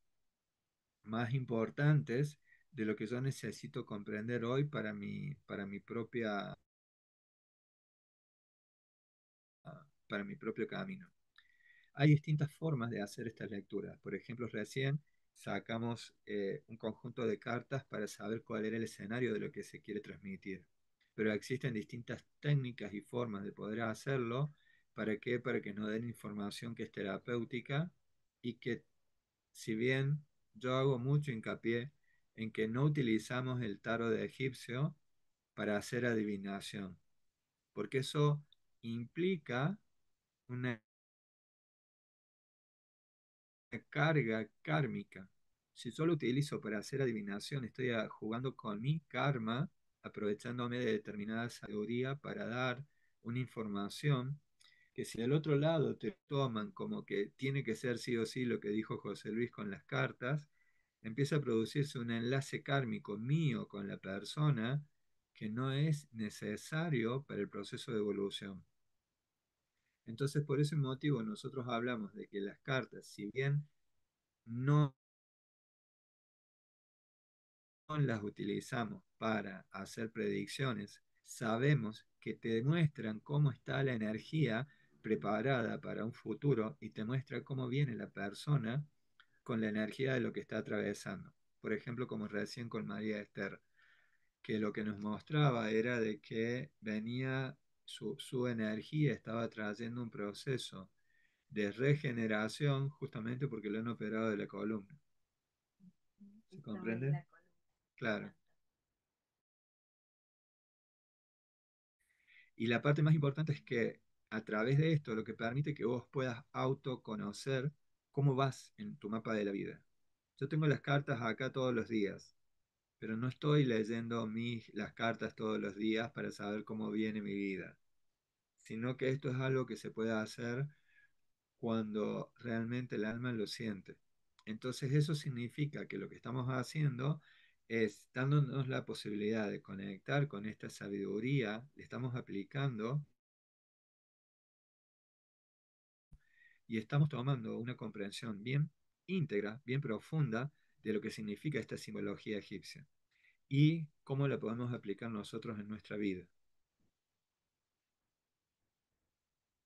más importantes de lo que yo necesito comprender hoy para mi propio camino. Hay distintas formas de hacer estas lecturas. Por ejemplo, recién sacamos un conjunto de cartas para saber cuál era el escenario de lo que se quiere transmitir. Pero existen distintas técnicas y formas de poder hacerlo. ¿Para qué? Para que nos den información que es terapéutica y que, si bien yo hago mucho hincapié en que no utilizamos el tarot de egipcio para hacer adivinación, porque eso implica una carga kármica. Si yo lo utilizo para hacer adivinación, estoy jugando con mi karma, aprovechándome de determinada sabiduría para dar una información que si del otro lado te toman como que tiene que ser sí o sí lo que dijo José Luis con las cartas, empieza a producirse un enlace kármico mío con la persona que no es necesario para el proceso de evolución. Entonces, por ese motivo, nosotros hablamos de que las cartas, si bien no las utilizamos para hacer predicciones, sabemos que te muestran cómo está la energía preparada para un futuro y te muestra cómo viene la persona con la energía de lo que está atravesando. Por ejemplo, como recién con María Esther, que lo que nos mostraba era de que venía su energía, estaba trayendo un proceso de regeneración justamente porque lo han operado de la columna. ¿Se comprende? Claro. Y la parte más importante es que a través de esto lo que permite que vos puedas autoconocer cómo vas en tu mapa de la vida. Yo tengo las cartas acá todos los días, pero no estoy leyendo las cartas todos los días para saber cómo viene mi vida, sino que esto es algo que se puede hacer cuando realmente el alma lo siente. Entonces eso significa que lo que estamos haciendo es dándonos la posibilidad de conectar con esta sabiduría, le estamos aplicando y estamos tomando una comprensión bien íntegra, bien profunda, de lo que significa esta simbología egipcia y cómo la podemos aplicar nosotros en nuestra vida.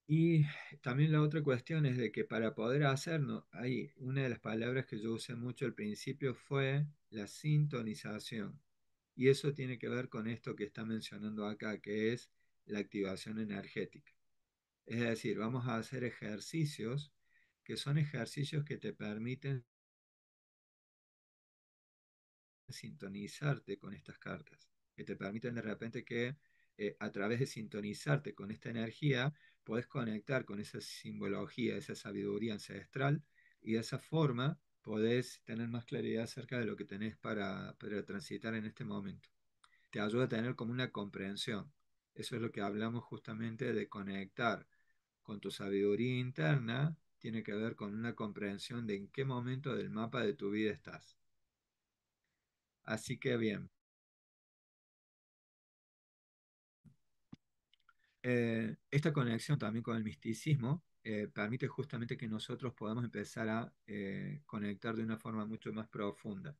Y también la otra cuestión es de que para poder hacerlo, hay una de las palabras que yo usé mucho al principio fue la sintonización. Y eso tiene que ver con esto que está mencionando acá, que es la activación energética. Es decir, vamos a hacer ejercicios que son ejercicios que te permiten sintonizarte con estas cartas, que te permiten de repente que a través de sintonizarte con esta energía, puedes conectar con esa simbología, esa sabiduría ancestral, y de esa forma podés tener más claridad acerca de lo que tenés para transitar en este momento. Te ayuda a tener como una comprensión. Eso es lo que hablamos justamente de conectar con tu sabiduría interna, tiene que ver con una comprensión de en qué momento del mapa de tu vida estás. Así que bien, esta conexión también con el misticismo permite justamente que nosotros podamos empezar a conectar de una forma mucho más profunda.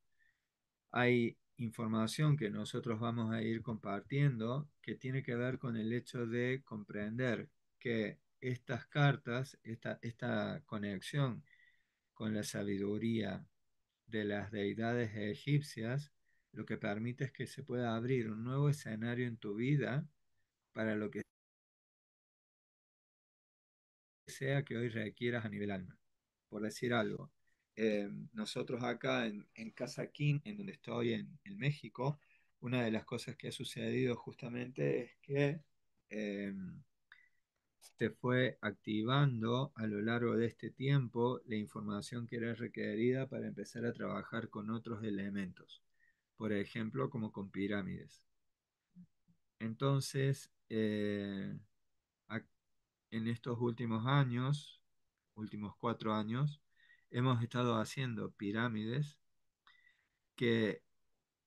Hay información que nosotros vamos a ir compartiendo que tiene que ver con el hecho de comprender que estas cartas, esta conexión con la sabiduría de las deidades egipcias, lo que permite es que se pueda abrir un nuevo escenario en tu vida para lo que sea que hoy requieras a nivel alma. Por decir algo, nosotros acá en Casa King, en donde estoy en México, una de las cosas que ha sucedido justamente es que eh, se fue activando a lo largo de este tiempo la información que era requerida para empezar a trabajar con otros elementos, por ejemplo, como con pirámides. Entonces, en estos últimos años, últimos 4 años, hemos estado haciendo pirámides que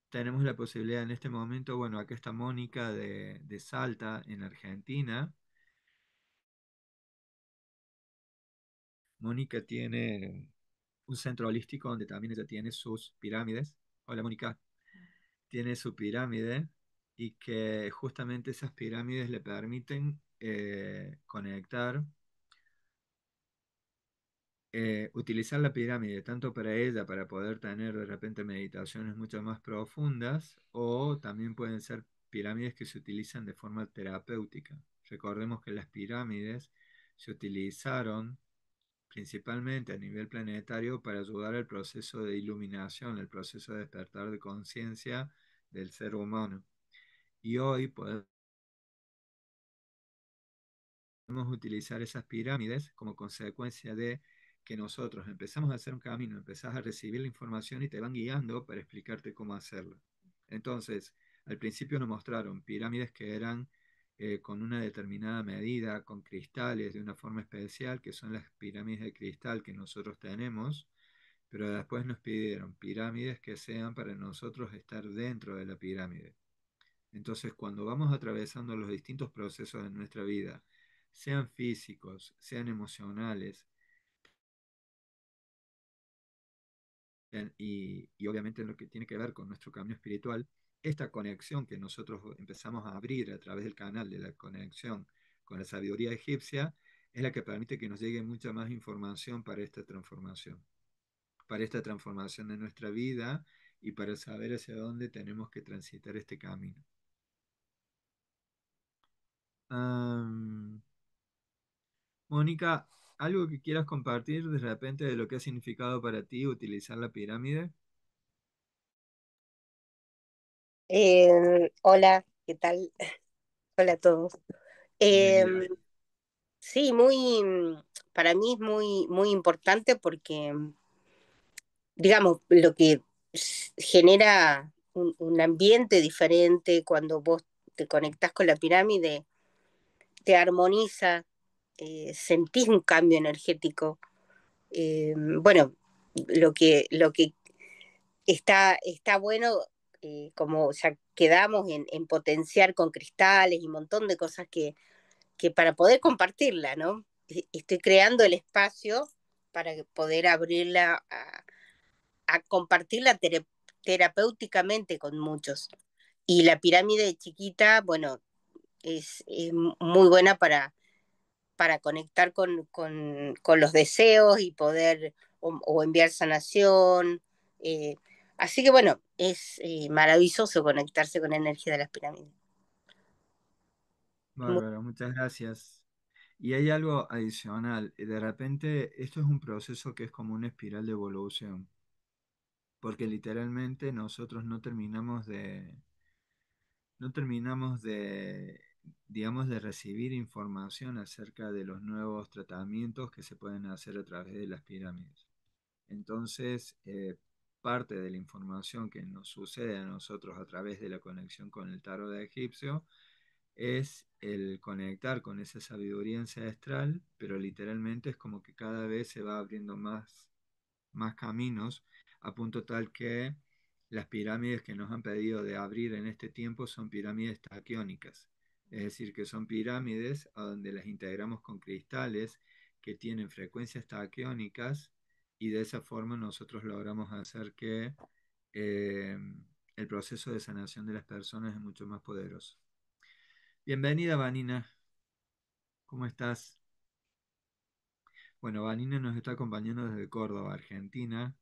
tenemos la posibilidad en este momento, bueno, acá está Mónica de Salta, en Argentina. Mónica tiene un centro holístico donde también ella tiene sus pirámides. Hola, Mónica. Tiene su pirámide y que justamente esas pirámides le permiten conectar, utilizar la pirámide tanto para ella, para poder tener de repente meditaciones mucho más profundas, o también pueden ser pirámides que se utilizan de forma terapéutica. Recordemos que las pirámides se utilizaron principalmente a nivel planetario para ayudar al proceso de iluminación, el proceso de despertar de conciencia del ser humano. Y hoy podemos utilizar esas pirámides como consecuencia de que nosotros empezamos a hacer un camino, empezás a recibir la información y te van guiando para explicarte cómo hacerlo. Entonces, al principio nos mostraron pirámides que eran con una determinada medida, con cristales de una forma especial, que son las pirámides de cristal que nosotros tenemos, pero después nos pidieron pirámides que sean para nosotros estar dentro de la pirámide. Entonces, cuando vamos atravesando los distintos procesos de nuestra vida, sean físicos, sean emocionales, y obviamente en lo que tiene que ver con nuestro camino espiritual, esta conexión que nosotros empezamos a abrir a través del canal de la conexión con la sabiduría egipcia, es la que permite que nos llegue mucha más información para esta transformación de nuestra vida y para saber hacia dónde tenemos que transitar este camino. Mónica, ¿algo que quieras compartir de repente de lo que ha significado para ti utilizar la pirámide? Hola, ¿qué tal? Hola a todos. Bienvenida. Sí, para mí es muy importante porque, digamos, lo que genera un ambiente diferente cuando vos te conectás con la pirámide, te armoniza, sentís un cambio energético. Bueno, lo que está bueno, como ya quedamos en potenciar con cristales y un montón de cosas que para poder compartirla, ¿no? Estoy creando el espacio para poder abrirla a compartirla terapéuticamente con muchos. Y la pirámide chiquita, bueno, es muy buena para conectar con los deseos y poder o enviar sanación. eh, Así que bueno, es maravilloso conectarse con la energía de las pirámides. Muy- Bárbaro, muchas gracias. Y hay algo adicional. De repente, esto es un proceso que es como una espiral de evolución, porque literalmente nosotros no terminamos de, digamos, de recibir información acerca de los nuevos tratamientos que se pueden hacer a través de las pirámides. Entonces, parte de la información que nos sucede a nosotros a través de la conexión con el tarot egipcio es el conectar con esa sabiduría ancestral, pero literalmente es como que cada vez se va abriendo más caminos, a punto tal que las pirámides que nos han pedido de abrir en este tiempo son pirámides taquiónicas, es decir, que son pirámides a donde las integramos con cristales que tienen frecuencias taquiónicas y de esa forma nosotros logramos hacer que eh, el proceso de sanación de las personas es mucho más poderoso. Bienvenida, Vanina. ¿Cómo estás? Bueno, Vanina nos está acompañando desde Córdoba, Argentina.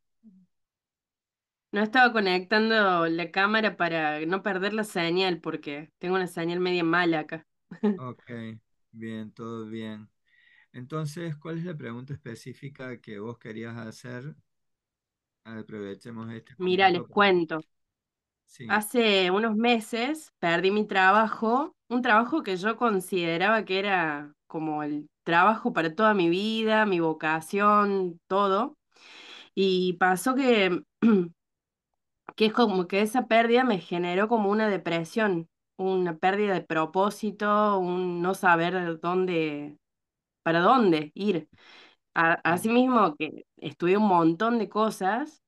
No estaba conectando la cámara para no perder la señal porque tengo una señal media mala acá. Ok, bien, todo bien. Entonces, ¿cuál es la pregunta específica que vos querías hacer? Aprovechemos este Mira, momento les para... cuento. Sí, Hace unos meses perdí mi trabajo, un trabajo que yo consideraba que era como el trabajo para toda mi vida, mi vocación, todo. Y pasó que es como que esa pérdida me generó como una depresión, una pérdida de propósito, un no saber para dónde ir. sí. Asimismo que estudié un montón de cosas,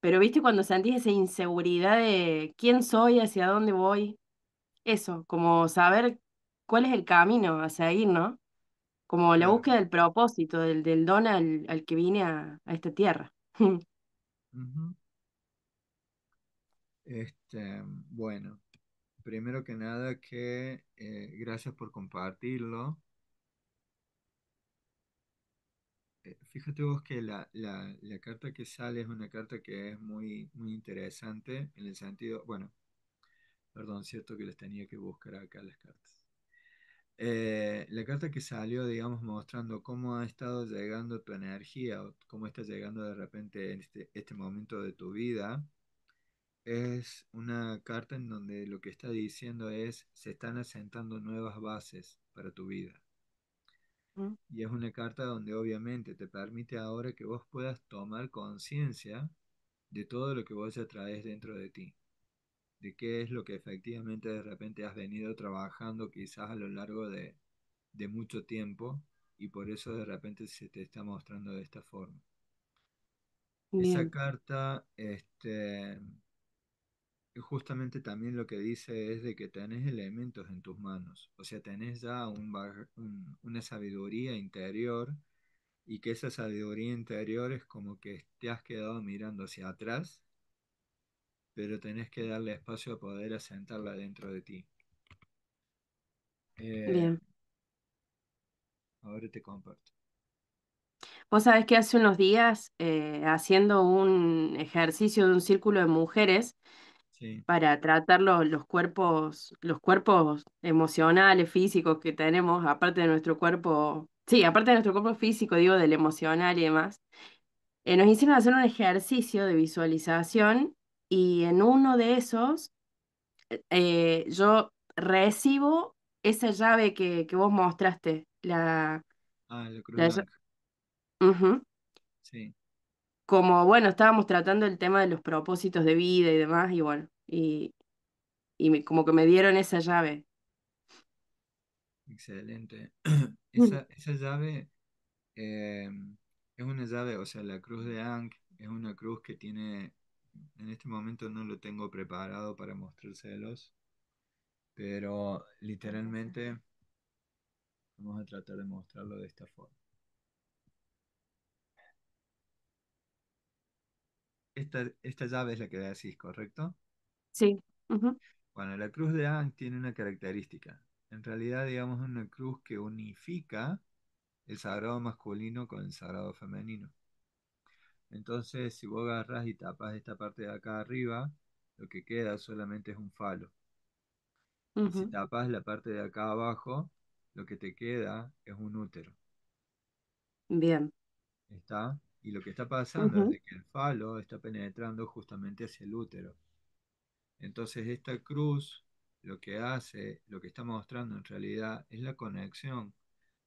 pero viste cuando sentís esa inseguridad de quién soy, hacia dónde voy, eso, como saber cuál es el camino a seguir, ¿no? Como la Claro. búsqueda del propósito, del don al que vine a esta tierra. Ujú. Bueno, primero que nada que gracias por compartirlo. Fíjate vos que la carta que sale es una carta que es muy, muy interesante en el sentido, bueno, perdón, cierto que les tenía que buscar acá las cartas. La carta que salió, digamos, mostrando cómo ha estado llegando tu energía o cómo está llegando de repente en este momento de tu vida, es una carta en donde lo que está diciendo es, se están asentando nuevas bases para tu vida. Mm, Y es una carta donde obviamente te permite ahora que vos puedas tomar conciencia de todo lo que vos ya traes dentro de ti, de qué es lo que efectivamente de repente has venido trabajando quizás a lo largo de mucho tiempo y por eso de repente se te está mostrando de esta forma. Esa bien, carta, justamente también lo que dice es de que tenés elementos en tus manos, o sea, tenés ya una sabiduría interior y que esa sabiduría interior es como que te has quedado mirando hacia atrás, pero tenés que darle espacio a poder asentarla dentro de ti. Eh, bien. Ahora te comparto. Vos sabés que hace unos días, haciendo un ejercicio de un círculo de mujeres Sí, para tratar los cuerpos emocionales, físicos que tenemos, aparte de nuestro cuerpo, sí, aparte de nuestro cuerpo físico, digo, del emocional y demás, nos hicieron hacer un ejercicio de visualización y en uno de esos yo recibo esa llave que vos mostraste, la Cruz la lla- Blanca. Ujú. Sí, Como, bueno, estábamos tratando el tema de los propósitos de vida y demás, y bueno, como que me dieron esa llave. excelente. Esa llave eh, es una llave, o sea, la cruz de Ankh es una cruz que tiene, en este momento no lo tengo preparado para mostrárselos, pero literalmente vamos a tratar de mostrarlo de esta forma. esta llave es la que decís, ¿correcto? Sí. Ujú, Bueno, la cruz de Ankh tiene una característica. En realidad, digamos, es una cruz que unifica el sagrado masculino con el sagrado femenino. Entonces, si vos agarras y tapas esta parte de acá arriba, lo que queda solamente es un falo. Y si ujú. tapas la parte de acá abajo, lo que te queda es un útero. Bien. ¿Está? Y lo que está pasando es Ujú, de que el falo está penetrando justamente hacia el útero. Entonces, esta cruz lo que hace, lo que está mostrando en realidad es la conexión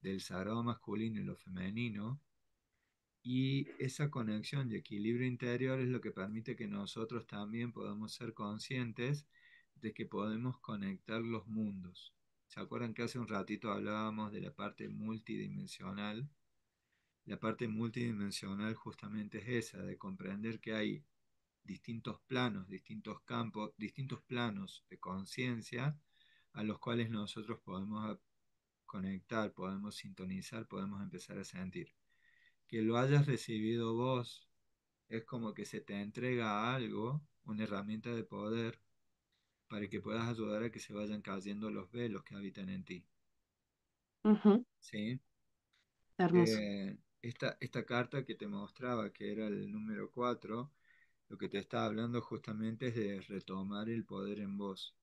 del sagrado masculino y lo femenino. Y esa conexión y equilibrio interior es lo que permite que nosotros también podamos ser conscientes de que podemos conectar los mundos. ¿Se acuerdan que hace un ratito hablábamos de la parte multidimensional? La parte multidimensional justamente es esa, de comprender que hay distintos planos, distintos campos, distintos planos de conciencia a los cuales nosotros podemos conectar, podemos sintonizar, podemos empezar a sentir. Que lo hayas recibido vos es como que se te entrega algo, una herramienta de poder, para que puedas ayudar a que se vayan cayendo los velos que habitan en ti. ujú. ¿Sí? Hermoso. Esta carta que te mostraba, que era el número 4, lo que te está hablando justamente es de retomar el poder en vos.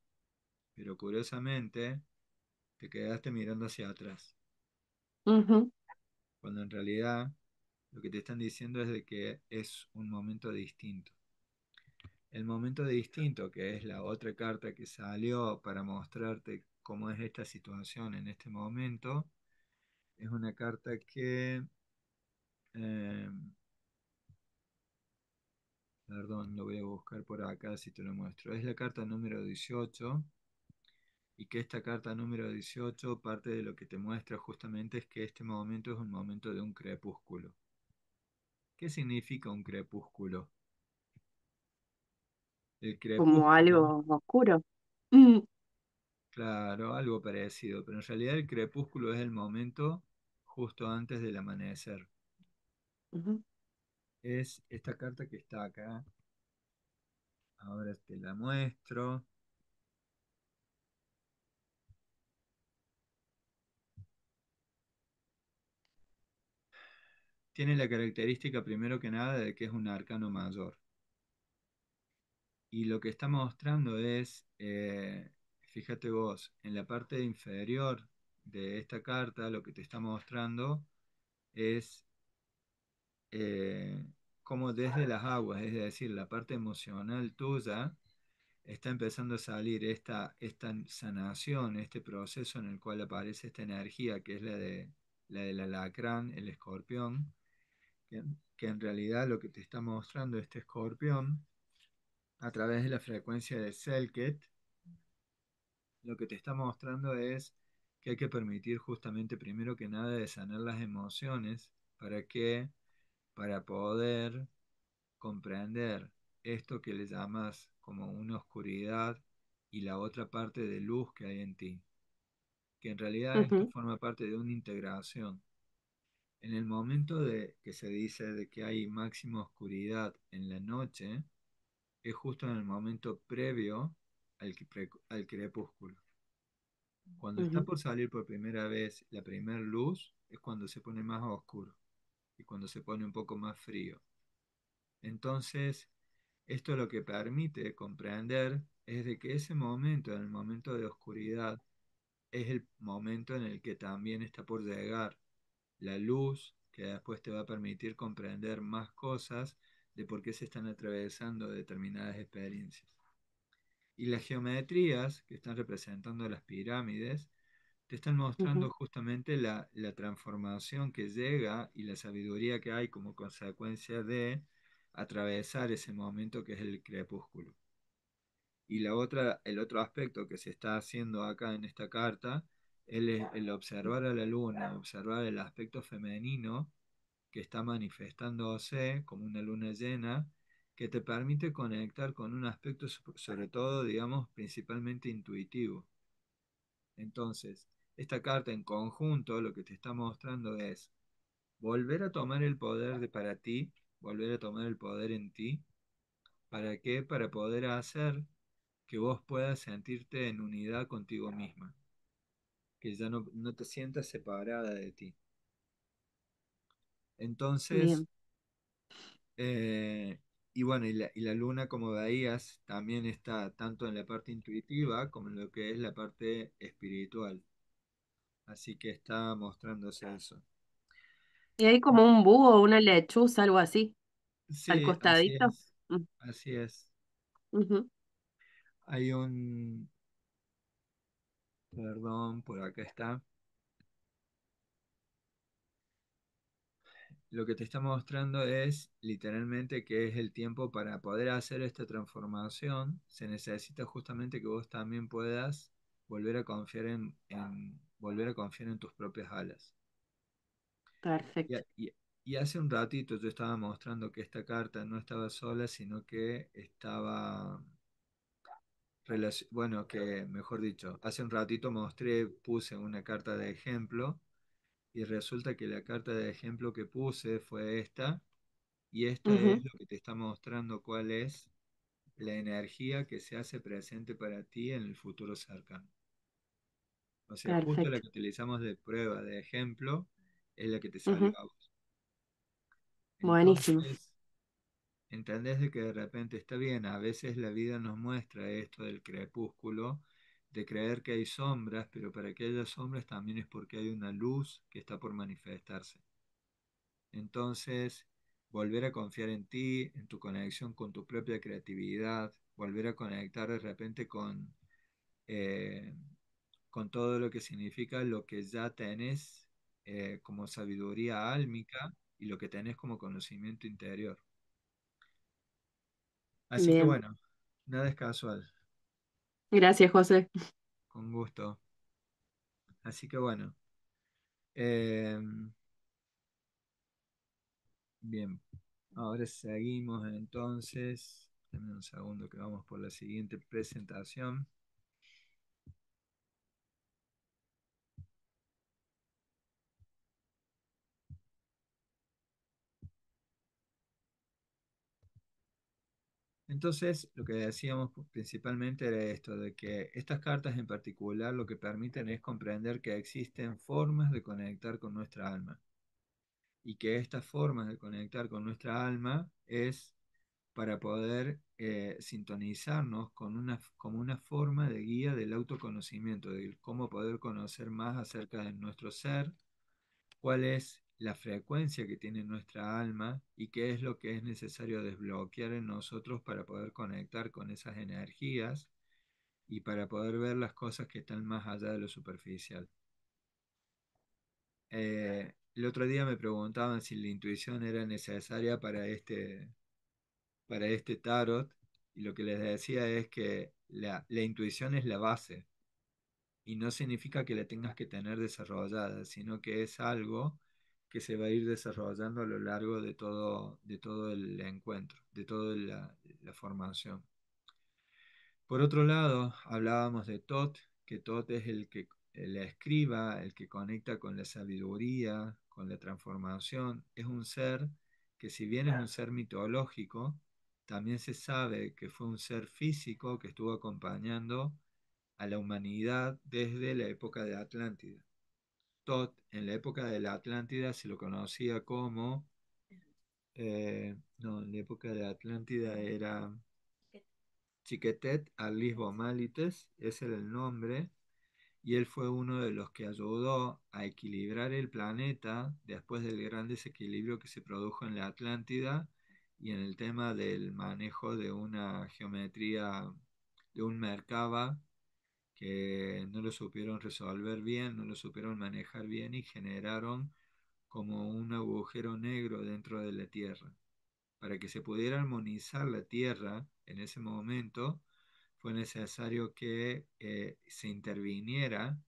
Pero curiosamente, te quedaste mirando hacia atrás, Ujú, cuando en realidad lo que te están diciendo es de que es un momento distinto. El momento distinto, que es la otra carta que salió para mostrarte cómo es esta situación en este momento, es una carta que, eh, perdón, lo voy a buscar por acá si te lo muestro. Es la carta número 18 y que esta carta número 18 parte de lo que te muestra justamente es que este momento es un momento de un crepúsculo. ¿Qué significa un crepúsculo? El como crepúsculo, algo oscuro. Mm, claro, algo parecido, pero en realidad el crepúsculo es el momento justo antes del amanecer. ujú, Es esta carta que está acá. Ahora te la muestro. Tiene la característica primero que nada de que es un arcano mayor. Y lo que está mostrando es, fíjate vos, en la parte inferior de esta carta, lo que te está mostrando es cómo desde las aguas, es decir, la parte emocional tuya, está empezando a salir esta sanación, este proceso en el cual aparece esta energía que es la del alacrán, el escorpión, que en realidad lo que te está mostrando este escorpión a través de la frecuencia de Selket, lo que te está mostrando es que hay que permitir justamente primero que nada de sanar las emociones para que para poder comprender esto que le llamas como una oscuridad y la otra parte de luz que hay en ti, que en realidad esto ujú, forma parte de una integración. En el momento de que se dice de que hay máxima oscuridad en la noche, es justo en el momento previo al crepúsculo. Cuando está ujú, por salir por primera vez la primera luz, es cuando se pone más oscuro y cuando se pone un poco más frío. Entonces, esto lo que permite comprender es de que ese momento, en el momento de oscuridad, es el momento en el que también está por llegar la luz, que después te va a permitir comprender más cosas de por qué se están atravesando determinadas experiencias. Y las geometrías que están representando las pirámides te están mostrando ujú, justamente la transformación que llega y la sabiduría que hay como consecuencia de atravesar ese momento que es el crepúsculo. Y el otro aspecto que se está haciendo acá en esta carta, el observar a la luna, observar el aspecto femenino que está manifestándose como una luna llena, que te permite conectar con un aspecto sobre todo, digamos, principalmente intuitivo. Entonces, esta carta en conjunto lo que te está mostrando es volver a tomar el poder para ti, volver a tomar el poder en ti ¿Para qué? Para poder hacer que vos puedas sentirte en unidad contigo misma, que ya no te sientas separada de ti. Entonces, Bien. eh, y bueno, y la luna, como veías, también está tanto en la parte intuitiva como en lo que es la parte espiritual. Así que está mostrándose eso. Y hay como un búho, una lechuza, algo así, al Sí, así costadito. es, así es. Ujú. Hay un, perdón, por acá está. Lo que te está mostrando es literalmente que es el tiempo para poder hacer esta transformación. Se necesita justamente que vos también puedas volver a confiar volver a confiar en tus propias alas. Y, Perfecto. a- y- y hace un ratito yo estaba mostrando que esta carta no estaba sola, sino que estaba bueno, que mejor dicho, hace un ratito puse una carta de ejemplo y resulta que la carta de ejemplo que puse fue esta. Y esta es Ujú. lo que te está mostrando cuál es la energía que se hace presente para ti en el futuro cercano. O sea, justo la Perfecto. que utilizamos de prueba, de ejemplo, es la que te salió Ujú. a vos. Buenísimo. Entonces, entendés de que de repente está bien, a veces la vida nos muestra esto del crepúsculo, de creer que hay sombras, pero para que haya sombras también es porque hay una luz que está por manifestarse. Entonces, volver a confiar en ti, en tu conexión con tu propia creatividad, volver a conectar de repente eh, con todo lo que significa lo que ya tenés como sabiduría álmica y lo que tenés como conocimiento interior. Así que Bien. bueno, nada es casual, Gracias, José. con gusto. Así que bueno, eh, bien, ahora seguimos entonces. Dame un segundo que vamos por la siguiente presentación. Entonces, lo que decíamos principalmente era esto, de que estas cartas en particular lo que permiten es comprender que existen formas de conectar con nuestra alma y que estas formas de conectar con nuestra alma es para poder sintonizarnos con como una forma de guía del autoconocimiento, de cómo poder conocer más acerca de nuestro ser, cuál es la frecuencia que tiene nuestra alma y qué es lo que es necesario desbloquear en nosotros para poder conectar con esas energías y para poder ver las cosas que están más allá de lo superficial. El otro día me preguntaban si la intuición era necesaria para este tarot y lo que les decía es que la intuición es la base y no significa que la tengas que tener desarrollada, sino que es algo que se va a ir desarrollando a lo largo de todo el encuentro, de toda la formación. Por otro lado, hablábamos de Tot, que Tot es el escriba, el que conecta con la sabiduría, con la transformación. Es un ser que si bien es un ser mitológico, también se sabe que fue un ser físico que estuvo acompañando a la humanidad desde la época de Atlántida. Tot en la época de la Atlántida se lo conocía como, no, en la época de Atlántida era Chiquetet Arlis Malites, ese era el nombre, y él fue uno de los que ayudó a equilibrar el planeta después del gran desequilibrio que se produjo en la Atlántida y en el tema del manejo de una geometría, de un Merkaba que no lo supieron resolver bien, no lo supieron manejar bien y generaron como un agujero negro dentro de la Tierra. Para que se pudiera armonizar la Tierra en ese momento, fue necesario que se interviniera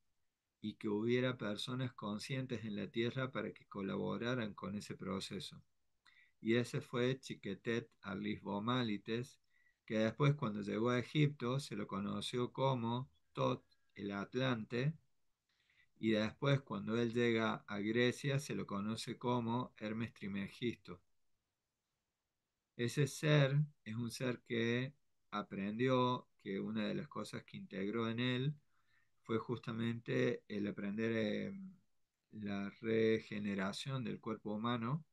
y que hubiera personas conscientes en la Tierra para que colaboraran con ese proceso. Y ese fue Chiquetet Arlis Bomalites, que después cuando llegó a Egipto se lo conoció como Tot el Atlante, y después cuando él llega a Grecia se lo conoce como Hermes Trismegisto. Ese ser es un ser que aprendió que una de las cosas que integró en él fue justamente el aprender la regeneración del cuerpo humano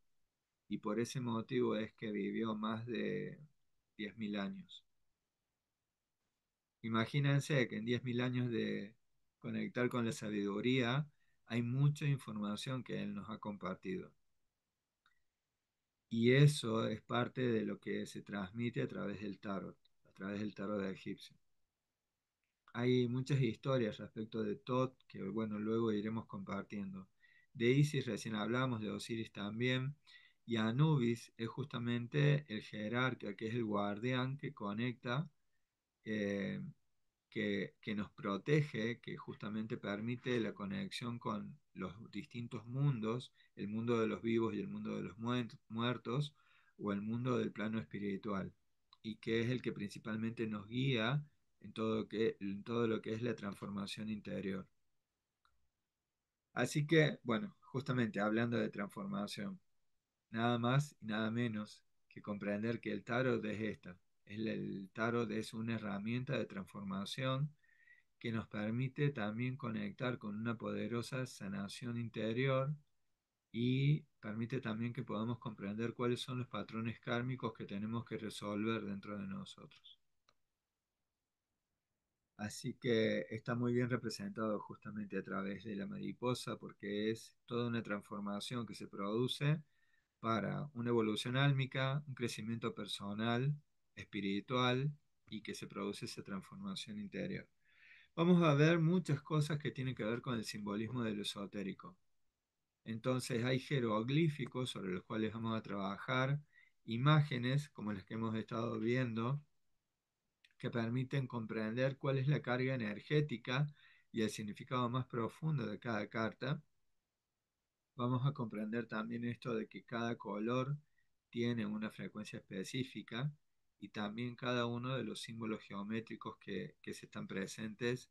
y por ese motivo es que vivió más de 10.000 años. Imagínense que en 10.000 años de conectar con la sabiduría hay mucha información que él nos ha compartido. Y eso es parte de lo que se transmite a través del tarot egipcio. Hay muchas historias respecto de Tot que, bueno, luego iremos compartiendo. De Isis recién hablamos, de Osiris también, y Anubis es justamente el jerarca, que es el guardián que conecta, eh, que nos protege, que justamente permite la conexión con los distintos mundos, el mundo de los vivos y el mundo de los muertos, o el mundo del plano espiritual, y que es el que principalmente nos guía en todo lo que es la transformación interior. Así que, bueno, justamente hablando de transformación, nada más y nada menos que comprender que el tarot es esta. El tarot es una herramienta de transformación que nos permite también conectar con una poderosa sanación interior y permite también que podamos comprender cuáles son los patrones kármicos que tenemos que resolver dentro de nosotros. Así que está muy bien representado justamente a través de la mariposa porque es toda una transformación que se produce para una evolución álmica, un crecimiento personal, espiritual y que se produce esa transformación interior. Vamos a ver muchas cosas que tienen que ver con el simbolismo de lo esotérico. Entonces hay jeroglíficos sobre los cuales vamos a trabajar, imágenes como las que hemos estado viendo, que permiten comprender cuál es la carga energética y el significado más profundo de cada carta. Vamos a comprender también esto de que cada color tiene una frecuencia específica y también cada uno de los símbolos geométricos que se están presentes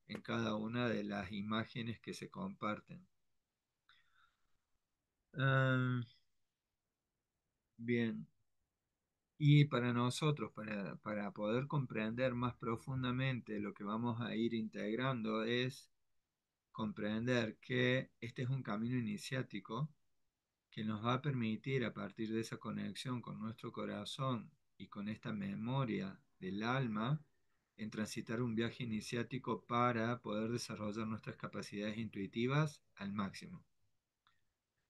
en cada una de las imágenes que se comparten. Ah, bien, y para nosotros, para poder comprender más profundamente lo que vamos a ir integrando es comprender que este es un camino iniciático que nos va a permitir a partir de esa conexión con nuestro corazón y con esta memoria del alma, en transitar un viaje iniciático para poder desarrollar nuestras capacidades intuitivas al máximo.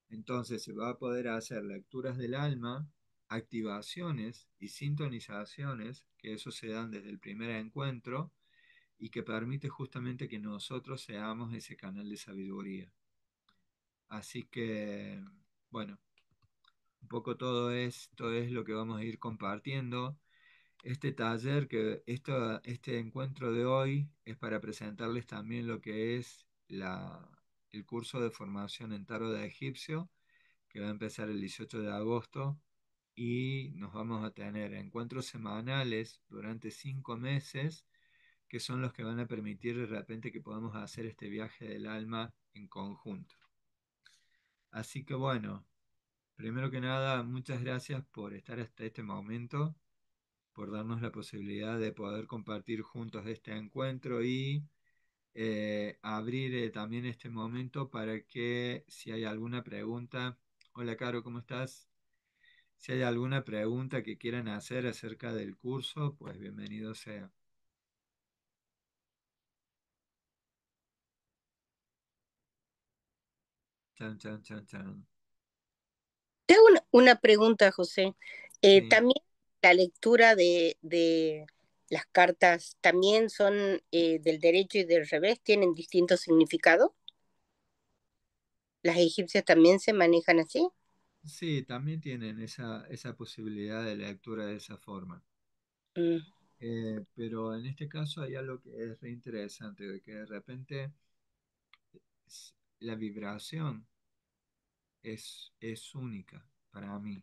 Entonces se va a poder hacer lecturas del alma, activaciones y sintonizaciones, que eso se dan desde el primer encuentro y que permite justamente que nosotros seamos ese canal de sabiduría. Así que, bueno, un poco todo esto es lo que vamos a ir compartiendo. Este taller, este encuentro de hoy es para presentarles también lo que es el curso de formación en tarot de egipcio, que va a empezar el 18 de agosto y nos vamos a tener encuentros semanales durante 5 meses, que son los que van a permitir de repente que podamos hacer este viaje del alma en conjunto. Así que bueno, primero que nada, muchas gracias por estar hasta este momento, por darnos la posibilidad de poder compartir juntos este encuentro y abrir también este momento para que si hay alguna pregunta. Hola Caro, ¿cómo estás? Si hay alguna pregunta que quieran hacer acerca del curso, pues bienvenido sea. Chan, chan, chan, chan. Te hago una pregunta, José. Sí, También la lectura de las cartas también son del derecho y del revés, tienen distintos significados. ¿Las egipcias también se manejan así? sí, también tienen esa posibilidad de lectura de esa forma. Mm, Pero en este caso hay algo que es re interesante, de que de repente la vibración es única para mí.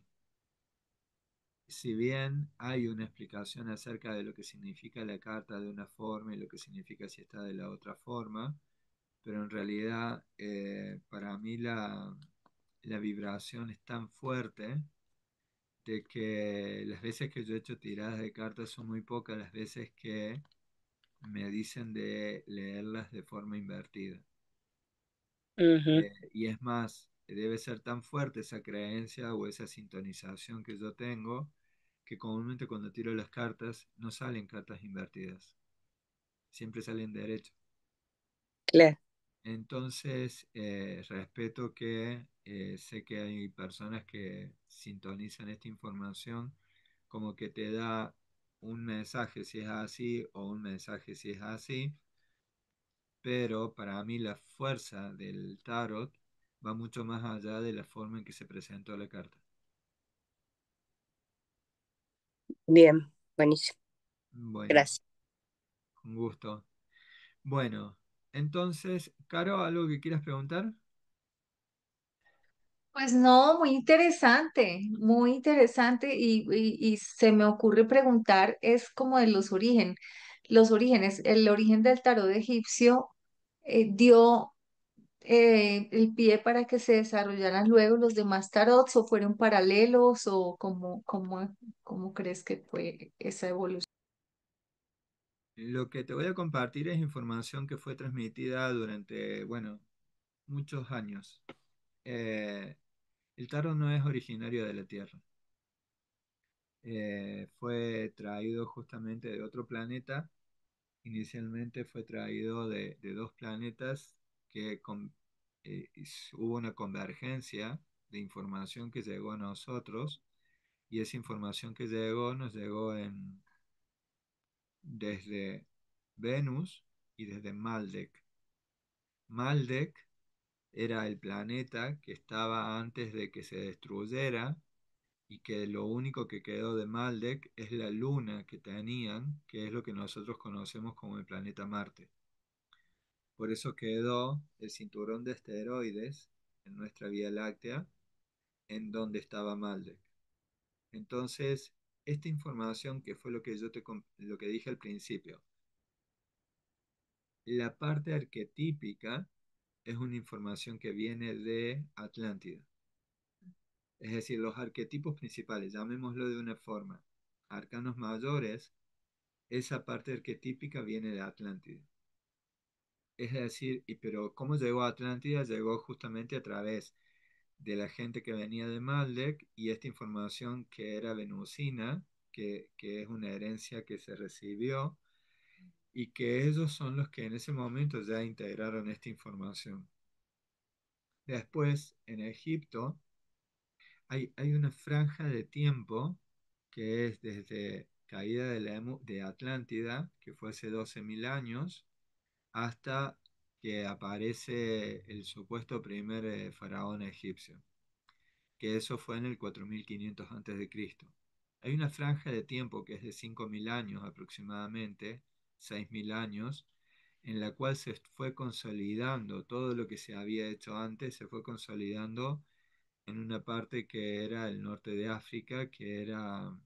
Si bien hay una explicación acerca de lo que significa la carta de una forma y lo que significa si está de la otra forma, pero en realidad para mí la vibración es tan fuerte, de que las veces que yo he hecho tiradas de cartas son muy pocas las veces que me dicen de leerlas de forma invertida. Ujú. Y es más, debe ser tan fuerte esa creencia o esa sintonización que yo tengo, que comúnmente cuando tiro las cartas no salen cartas invertidas, siempre salen derecho. Claro, Entonces, respeto que sé que hay personas que sintonizan esta información como que te da un mensaje si es así o un mensaje si es así, pero para mí la fuerza del tarot va mucho más allá de la forma en que se presentó la carta. bien, buenísimo. Bueno, Gracias. con gusto. Bueno, entonces, Caro, ¿algo que quieras preguntar? Pues no, muy interesante y se me ocurre preguntar, es como de los orígenes, el origen del tarot egipcio dio el pie para que se desarrollaran luego los demás tarots o fueron paralelos o cómo crees que fue esa evolución. Lo que te voy a compartir es información que fue transmitida durante, bueno, muchos años. Eh, el tarot no es originario de la Tierra. Fue traído justamente de otro planeta. Inicialmente fue traído de dos planetas que hubo una convergencia de información que llegó a nosotros y esa información que llegó nos llegó desde Venus y desde Maldek. Maldek era el planeta que estaba antes de que se destruyera y que lo único que quedó de Maldek es la luna que tenían, que es lo que nosotros conocemos como el planeta Marte. Por eso quedó el cinturón de asteroides en nuestra Vía Láctea, en donde estaba Maldek. Entonces, esta información que fue lo que dije al principio, la parte arquetípica es una información que viene de Atlántida. Es decir, los arquetipos principales, llamémoslo de una forma, arcanos mayores, esa parte arquetípica viene de Atlántida. Es decir, pero ¿cómo llegó a Atlántida? Llegó justamente a través de la gente que venía de Maldek y esta información que era venusina, que es una herencia que se recibió y que ellos son los que en ese momento ya integraron esta información. Después, en Egipto, hay una franja de tiempo que es desde caída de Atlántida, que fue hace 12.000 años, hasta que aparece el supuesto primer faraón egipcio, que eso fue en el 4500 a.C. Hay una franja de tiempo que es de 5.000 años aproximadamente, 6.000 años, en la cual se fue consolidando todo lo que se había hecho antes, se fue consolidando en una parte que era el norte de África, que era,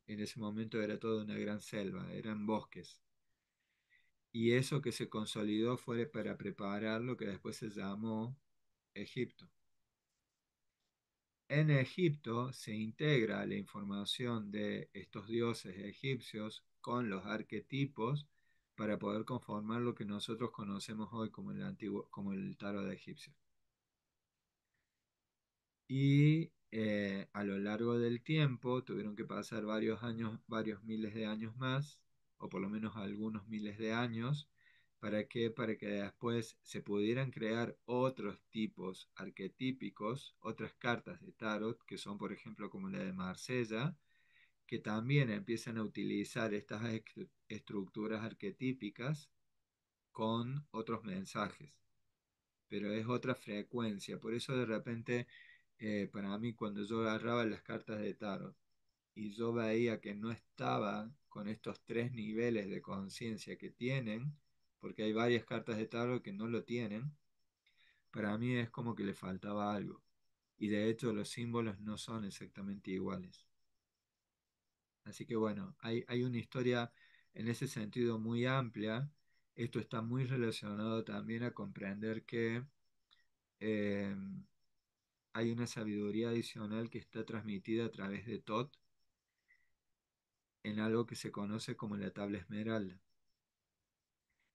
en ese momento era toda una gran selva, eran bosques. Y eso que se consolidó fue para preparar lo que después se llamó Egipto. En Egipto se integra la información de estos dioses egipcios con los arquetipos para poder conformar lo que nosotros conocemos hoy como como el tarot egipcio. Y a lo largo del tiempo tuvieron que pasar varios años, varios miles de años más, o por lo menos algunos miles de años, ¿para qué? Para que después se pudieran crear otros tipos arquetípicos, otras cartas de tarot, que son por ejemplo como la de Marsella, que también empiezan a utilizar estas estructuras arquetípicas con otros mensajes, pero es otra frecuencia. Por eso de repente, para mí, cuando yo agarraba las cartas de tarot y yo veía que no estaba con estos tres niveles de conciencia que tienen, porque hay varias cartas de tarot que no lo tienen, para mí es como que le faltaba algo. Y de hecho los símbolos no son exactamente iguales. Así que bueno, hay una historia en ese sentido muy amplia. Esto está muy relacionado también a comprender que eh, hay una sabiduría adicional que está transmitida a través de Tot en algo que se conoce como la tabla esmeralda.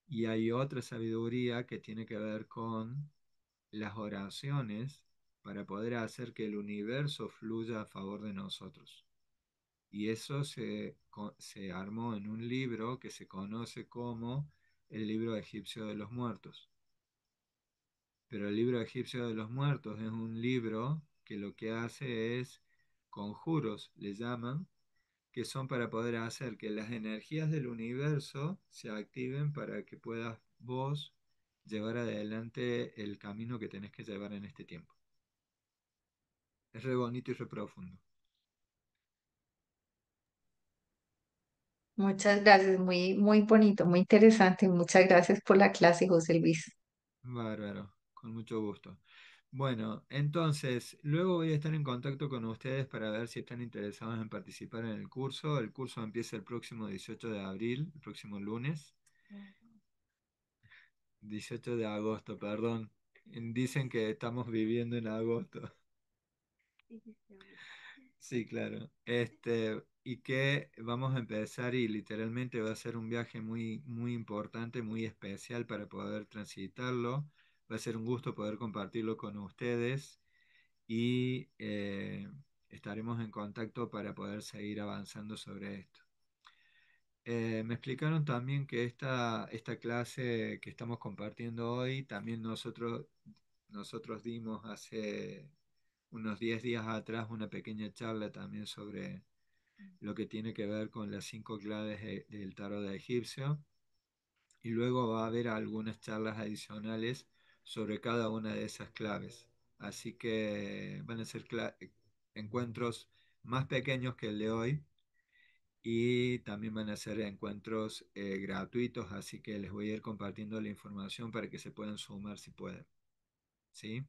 Y hay otra sabiduría que tiene que ver con las oraciones para poder hacer que el universo fluya a favor de nosotros. Y eso se armó en un libro que se conoce como el libro egipcio de los muertos. Pero el libro egipcio de los muertos es un libro que lo que hace es conjuros, le llaman, que son para poder hacer que las energías del universo se activen para que puedas vos llevar adelante el camino que tenés que llevar en este tiempo. Es re bonito y re profundo. Muchas gracias, muy, muy bonito, muy interesante. Muchas gracias por la clase, José Luis. Bárbaro, con mucho gusto. Bueno, entonces, luego voy a estar en contacto con ustedes para ver si están interesados en participar en el curso. El curso empieza el próximo 18 de abril, el próximo lunes. 18 de agosto, perdón. Dicen que estamos viviendo en agosto. Sí, claro. Y que vamos a empezar y literalmente va a ser un viaje muy, muy importante, muy especial para poder transitarlo. Va a ser un gusto poder compartirlo con ustedes y estaremos en contacto para poder seguir avanzando sobre esto. Me explicaron también que esta clase que estamos compartiendo hoy, también nosotros dimos hace unos 10 días atrás una pequeña charla también sobre lo que tiene que ver con las 5 claves del tarot de egipcio. Y luego va a haber algunas charlas adicionales sobre cada una de esas claves. Así que van a ser encuentros más pequeños que el de hoy y también van a ser encuentros gratuitos, así que les voy a ir compartiendo la información para que se puedan sumar si pueden. ¿Sí?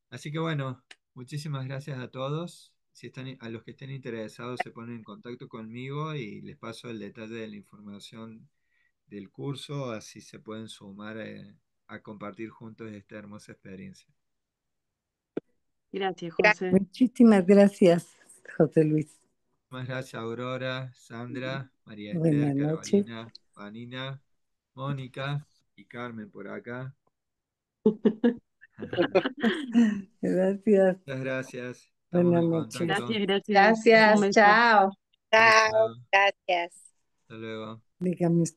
Así que bueno, muchísimas gracias a todos. Si están, a los que estén interesados se ponen en contacto conmigo y les paso el detalle de la información del curso, así se pueden sumar a compartir juntos esta hermosa experiencia. Gracias, José. Muchísimas gracias, José Luis. Muchas gracias, Aurora, Sandra, María Esther, Buenas noches. Carolina, Vanina, Mónica y Carmen por acá. Gracias. Muchas gracias. Estamos Buenas en noches. contacto. Gracias, gracias. Un Gracias, beso. chao. Chao, Chao, chao. gracias. Hasta luego. Dígame usted.